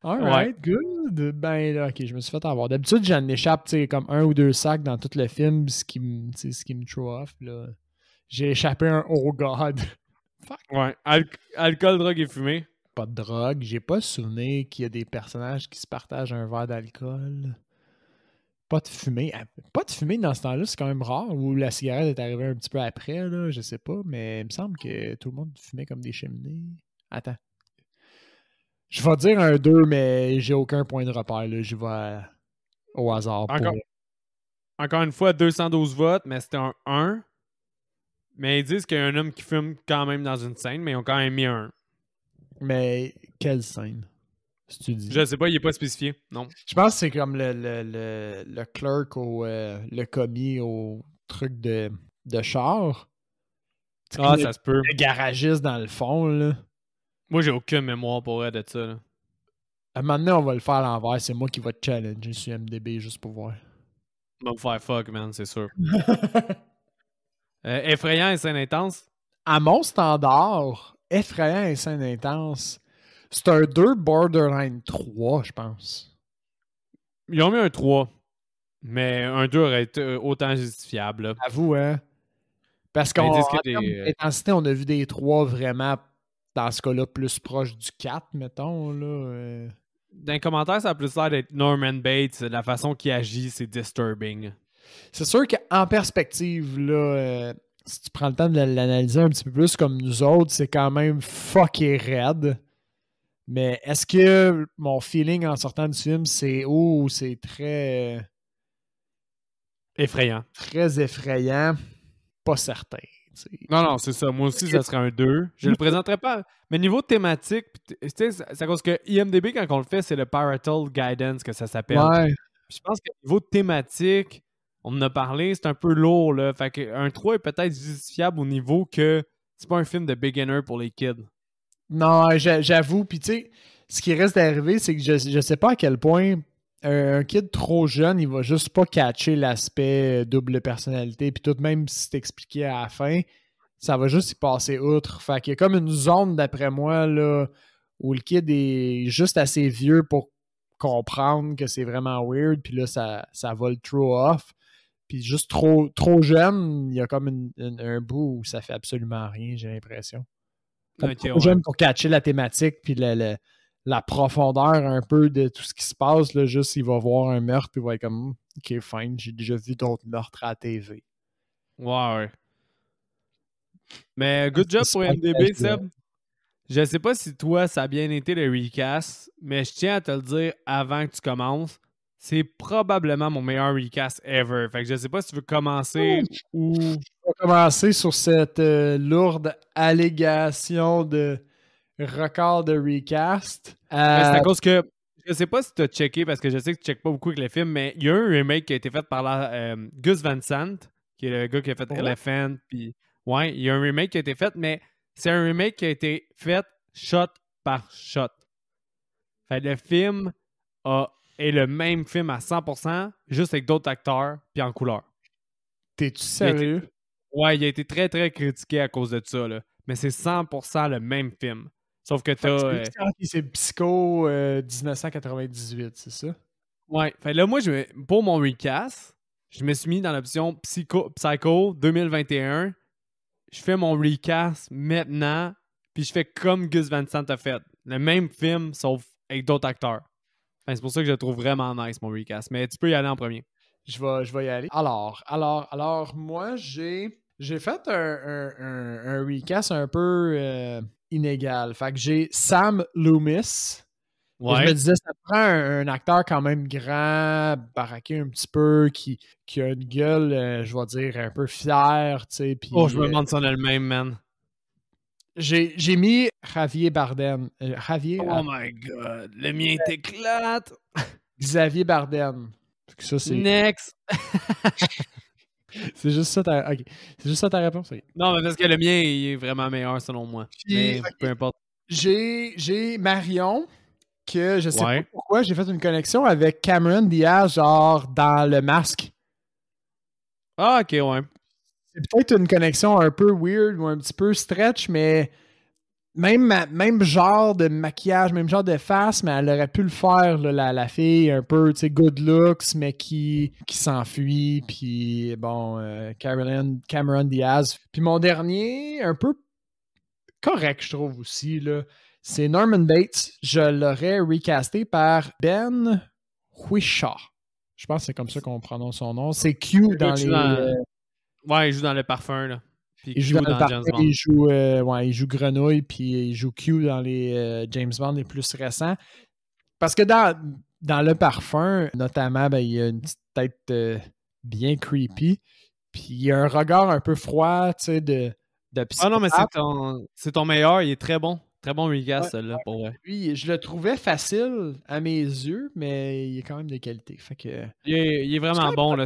Alright, good. Ben là, ok, je me suis fait avoir. D'habitude, j'en échappe, tu sais, comme 1 ou 2 sacs dans tout le film, ce qui me throw off. Là. J'ai échappé un oh God. Fuck. Ouais. Alcool, drogue et fumée. Pas de drogue. J'ai pas souvenir qu'il y a des personnages qui se partagent un verre d'alcool. Pas de fumée. Pas de fumée dans ce temps-là, c'est quand même rare. Ou la cigarette est arrivée un petit peu après, là, je sais pas. Mais il me semble que tout le monde fumait comme des cheminées. Attends. Je vais dire un 2, mais j'ai aucun point de repère. Là. Je vais au hasard. Encore une fois, 212 votes, mais c'était un 1. Mais ils disent qu'il y a un homme qui fume quand même dans une scène, mais ils ont quand même mis un 1. Mais quelle scène? Si tu dis. Je sais pas, il est pas spécifié. Non. Je pense que c'est comme le clerk ou le commis au truc de char. Ah, ça se peut. Le garagiste dans le fond, là. Moi, j'ai aucune mémoire pour elle de ça. Là. Maintenant, on va le faire à l'envers. C'est moi qui vais te challenger sur MDB juste pour voir. On va me faire fuck, man, c'est sûr. Effrayant et scène intense. À mon standard, effrayant et scène intense, c'est un 2 borderline 3, je pense. Ils ont mis un 3. Mais un 2 aurait été autant justifiable. Là. Avoue, hein? Parce qu'en intensité, on a vu des 3 vraiment, dans ce cas-là, plus proche du 4, mettons. Là, Dans les commentaires, ça a plus l'air d'être Norman Bates. La façon qu'il agit, c'est disturbing. C'est sûr qu'en perspective, là, si tu prends le temps de l'analyser un petit peu plus comme nous autres, c'est quand même fucké raide. Mais est-ce que mon feeling en sortant du film, c'est c'est très... effrayant. Très effrayant. Pas certain. T'sais. Non, c'est ça. Moi aussi, ça serait un 2. Je le présenterais pas. Mais niveau thématique, c'est à cause que IMDb, quand on le fait, c'est le Parental Guidance que ça s'appelle. Ouais. Je pense qu'au niveau thématique, on en a parlé, c'est un peu lourd. Là. Fait qu'un 3 est peut-être justifiable au niveau que c'est pas un film de beginner pour les kids. Non, j'avoue. Puis tu sais, ce qui reste d'arriver, c'est que je sais pas à quel point un kid trop jeune, il va juste pas catcher l'aspect double personnalité. Puis tout de même, si c'est expliqué à la fin, ça va juste y passer outre. Fait qu'il y a comme une zone, d'après moi, là, où le kid est juste assez vieux pour comprendre que c'est vraiment weird. Puis là, ça va le throw off. Puis juste trop jeune, il y a comme un bout où ça fait absolument rien, j'ai l'impression. Trop jeune pour catcher la thématique puis la profondeur un peu de tout ce qui se passe. Là, juste, il va voir un meurtre puis il va être comme « Ok, fine, j'ai déjà vu d'autres meurtres à la TV. » Ouais. Mais good job pour MDB, Seb. Je sais pas si toi, ça a bien été le recast, mais je tiens à te le dire avant que tu commences. C'est probablement mon meilleur recast ever. Fait que je sais pas si tu veux commencer ou... On va commencer sur cette lourde allégation de record de recast. C'est à cause que je sais pas si tu as checké, parce que je sais que tu checkes pas beaucoup avec les films, mais il y a un remake qui a été fait par Gus Van Sant, qui est le gars qui a fait Elephant. Puis ouais, il y a un remake qui a été fait, mais c'est un remake qui a été fait shot par shot. Fait le film est le même film à 100%, juste avec d'autres acteurs, puis en couleur. T'es-tu sérieux? Ouais, il a été très, très critiqué à cause de ça, là. Mais c'est 100% le même film. Sauf que t'as... C'est Psycho 1998, c'est ça? Ouais. Fait là, moi, pour mon recast, je me suis mis dans l'option Psycho 2021. Je fais mon recast maintenant, puis je fais comme Gus Van Sant a fait. Le même film, sauf avec d'autres acteurs. Enfin, c'est pour ça que je le trouve vraiment nice, mon recast. Mais tu peux y aller en premier. Je vais y aller. Alors moi, j'ai fait un recast un peu inégal. Fait que j'ai Sam Loomis. Ouais. Je me disais, ça prend un acteur quand même grand, baraqué un petit peu, qui a une gueule, je vais dire, un peu fière, tu sais. Oh, je me demande si on a le même, man. J'ai mis Javier Bardem. Oh my god, le mien t'éclate! Xavier Bardem. Ça, c'est... Next! C'est juste ça ta... OK. C'est juste ça ta réponse? OK. Non, mais parce que le mien, il est vraiment meilleur selon moi. Puis, Mais OK. peu importe. J'ai Marion, que je sais Ouais. pas pourquoi, j'ai fait une connexion avec Cameron Diaz, genre dans Le Masque. Ah, ok, ouais. C'est peut-être une connexion un peu weird ou un petit peu stretch, mais même genre de maquillage, même genre de face, mais elle aurait pu le faire, là, la fille un peu, tu sais, good looks, mais qui s'enfuit, puis bon, Cameron Diaz. Puis mon dernier, un peu correct, je trouve aussi, là, c'est Norman Bates. Je l'aurais recasté par Ben Whishaw. Je pense que c'est comme ça qu'on prononce son nom. C'est Q dans les... Ouais, il joue dans Le Parfum, là. Puis Il joue Q dans le dans parfum, James Bond. il joue Grenouille, puis il joue Q dans les James Bond les plus récents. Parce que dans le parfum, notamment, ben, il y a une petite tête bien creepy, puis il y a un regard un peu froid, tu sais, de psychopathe. Ah non, mais c'est ton meilleur, il est très bon. Très bon recast, celui-là, pour vrai. Lui, je le trouvais facile à mes yeux, mais il est quand même de qualité. Fait que... Il est vraiment bon, là.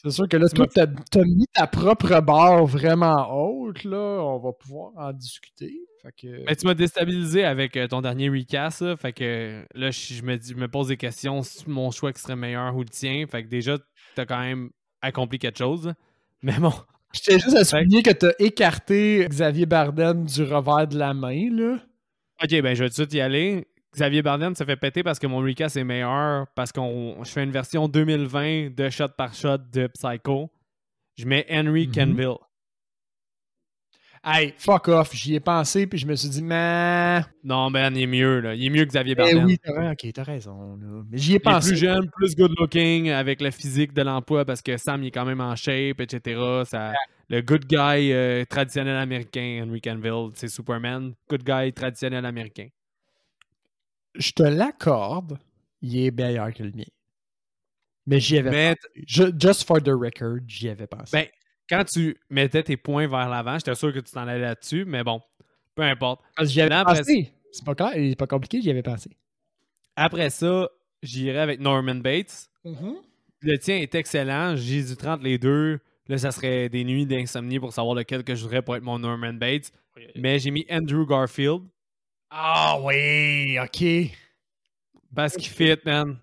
C'est sûr que là, toi, t'as mis ta propre barre vraiment haute, là. On va pouvoir en discuter. Fait que... Mais tu m'as déstabilisé avec ton dernier recast, là. Fait que là, je me pose des questions si mon choix qui serait meilleur ou le tien. Fait que déjà, t'as quand même accompli quelque chose. Mais bon. Je tiens juste à souligner que t'as écarté Xavier Bardem du revers de la main, là. Ok, ben je vais tout de suite y aller. Xavier Bardem se fait péter parce que mon recast est meilleur, parce que je fais une version 2020 de shot par shot de Psycho. Je mets Henry Cavill. Hey, fuck off. J'y ai pensé, puis je me suis dit, mais... Non, Ben, il est mieux, là. Il est mieux que Xavier Bardem. Oui, t'as raison, là. Mais j'y ai pensé. Il est plus jeune, plus good looking, avec le physique de l'emploi, parce que Sam, il est quand même en shape, etc. Le good guy traditionnel américain, Henry Cavill, c'est Superman. Good guy traditionnel américain. Je te l'accorde, il est meilleur que le mien. Mais j'y avais pensé. Just for the record, j'y avais pensé. Ben, quand tu mettais tes points vers l'avant, j'étais sûr que tu t'en allais là-dessus, mais bon, peu importe. Parce que j'y avais pensé. C'est pas clair, c'est pas compliqué, j'y avais pensé. Après ça, j'irai avec Norman Bates. Le tien est excellent. J'ai du 30 les deux. Là, ça serait des nuits d'insomnie pour savoir lequel que je voudrais pour être mon Norman Bates. Mais j'ai mis Andrew Garfield. Ah oui, ok. Parce qu'il fit, man.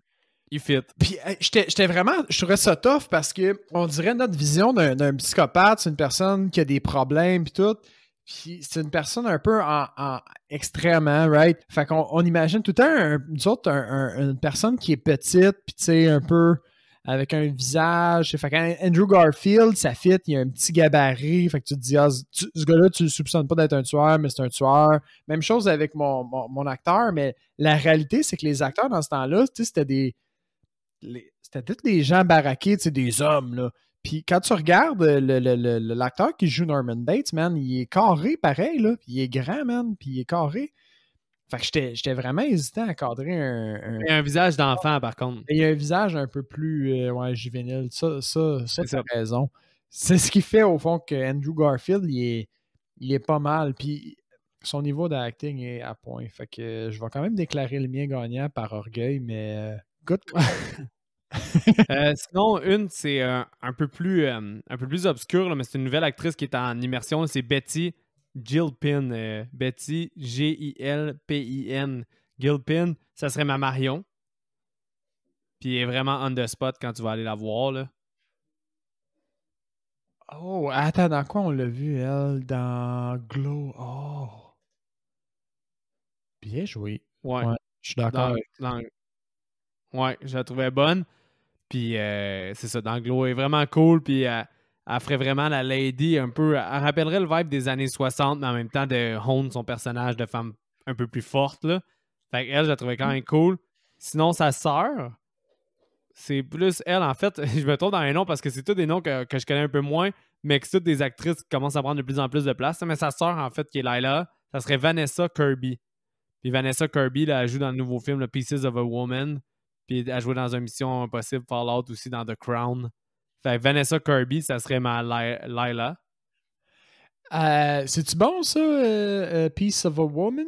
Il fit. Puis j'étais vraiment... Je trouvais ça tough parce que on dirait notre vision d'un psychopathe, c'est une personne qui a des problèmes puis tout. Puis c'est une personne un peu en extrêmement, right? Fait qu'on imagine tout le temps, nous autres, une personne qui est petite, puis tu sais, un peu avec un visage. Fait qu'Andrew Garfield, ça fit, il y a un petit gabarit. Fait que tu te dis, ce gars-là, tu le soupçonnes pas d'être un tueur, mais c'est un tueur. Même chose avec mon acteur, mais la réalité, c'est que les acteurs dans ce temps-là, tu sais, c'était tous des gens baraqués, tu sais, des hommes, là. Puis quand tu regardes l'acteur qui joue Norman Bates, man, il est carré pareil, là. Puis il est grand, man, puis il est carré. Fait que j'étais vraiment hésitant à cadrer Il a un visage d'enfant, par contre. Il a un visage un peu plus juvénile. Ça t'as raison. C'est ce qui fait, au fond, que Andrew Garfield, il est pas mal. Puis son niveau d'acting est à point. Fait que je vais quand même déclarer le mien gagnant par orgueil, mais good. Sinon, une, c'est un peu plus obscure, là, mais c'est une nouvelle actrice qui est en immersion. C'est Betty Gilpin. Betty, Gilpin. Gilpin, ça serait ma Marion. Puis elle est vraiment on the spot quand tu vas aller la voir, là. Oh, attends, dans quoi on l'a vu, elle? Dans Glow. Oh. Bien joué. Ouais. Je suis d'accord. Ouais, je la trouvais bonne. Puis c'est ça, dans Glow, elle est vraiment cool. Puis elle ferait vraiment la lady un peu. Elle rappellerait le vibe des années 60, mais en même temps de hone son personnage de femme un peu plus forte, là. Fait qu'elle, je la trouvais quand même cool. Sinon, sa sœur, c'est plus elle, en fait. Je me trompe dans les noms parce que c'est tous des noms que je connais un peu moins, mais que c'est toutes des actrices qui commencent à prendre de plus en plus de place. Mais sa sœur, en fait, qui est Lila, ça serait Vanessa Kirby. Puis Vanessa Kirby, là, elle joue dans le nouveau film le Pieces of a Woman. Puis elle joué dans une Mission Impossible Fallout aussi dans The Crown. Fait que Vanessa Kirby, ça serait ma Lila. C'est-tu bon, ça, Piece of a Woman?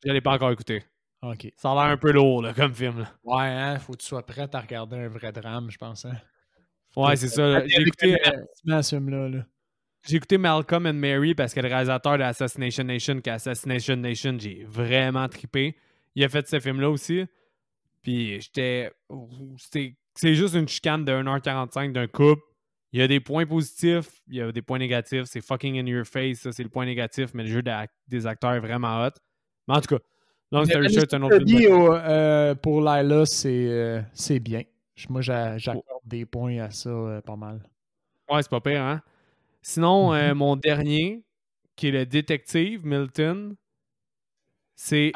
Je l'ai pas encore écouté. OK. Ça a l'air un peu lourd, là, comme film. Là. Ouais, hein, faut que tu sois prêt à regarder un vrai drame, je pense. Hein? Ouais, c'est ça. Là. J'ai écouté, ce film-là. Là. j'ai écouté Malcolm and Mary parce que le réalisateur de Assassination Nation, qui est Assassination Nation, j'ai vraiment trippé. Il a fait ce film-là aussi. Puis c'est juste une chicane de 1h45 d'un couple. Il y a des points positifs, il y a des points négatifs. C'est fucking in your face, ça c'est le point négatif, mais le jeu des acteurs est vraiment hot. Mais en tout cas, Long Story Short, c'est un autre film. Pour Lila, c'est bien. Moi, j'accorde des points à ça pas mal. Ouais, c'est pas pire, hein? Sinon, mon dernier, qui est le détective, Milton, c'est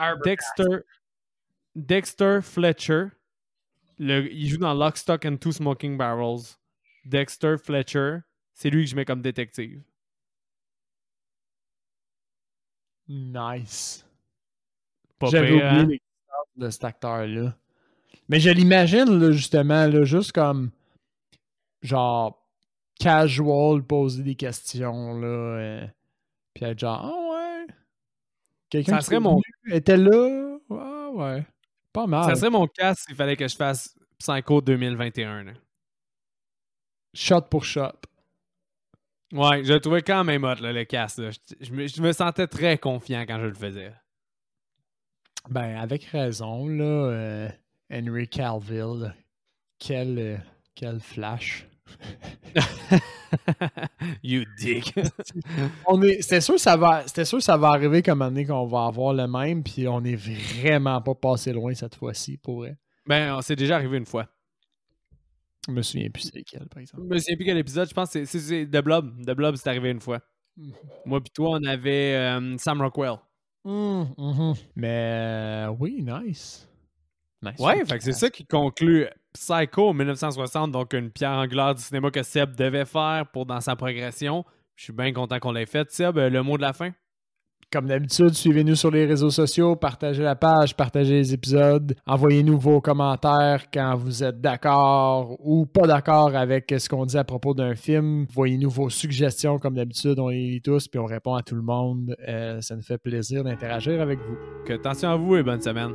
Dexter Fletcher. Il joue dans Lock, Stock and Two Smoking Barrels. Dexter Fletcher, c'est lui que je mets comme détective. Nice. J'avais oublié l'existence de cet acteur-là. Mais je l'imagine, là, justement, là, juste comme genre casual, poser des questions, là, puis être genre, ah ouais. Quelqu'un ça serait mon... était là. Ah ouais. Pas mal. Ça serait mon cas s'il fallait que je fasse Psycho 2021. Là. Shot pour shot. Ouais, je le trouvais quand même hot, là, le cast. Là. Je me sentais très confiant quand je le faisais. Ben, avec raison, là. Henry Cavill. Quel flash. You dick. C'était sûr que ça va arriver comme année qu'on va avoir le même, puis on est vraiment pas passé loin cette fois-ci, pour vrai. Ben, c'est déjà arrivé une fois. Je me souviens plus c'est lequel, par exemple. Je me souviens plus quel épisode. Je pense que c'est The Blob. The Blob, c'est arrivé une fois. Moi pis toi, on avait Sam Rockwell. Mais oui, nice. Ouais, fait que c'est ça qui conclut Psycho 1960, donc une pierre angulaire du cinéma que Seb devait faire dans sa progression. Je suis bien content qu'on l'ait fait. Seb, le mot de la fin? Comme d'habitude, suivez-nous sur les réseaux sociaux, partagez la page, partagez les épisodes, envoyez-nous vos commentaires quand vous êtes d'accord ou pas d'accord avec ce qu'on dit à propos d'un film. Envoyez-nous vos suggestions, comme d'habitude, on les lit tous puis on répond à tout le monde. Ça nous fait plaisir d'interagir avec vous. Attention à vous et bonne semaine.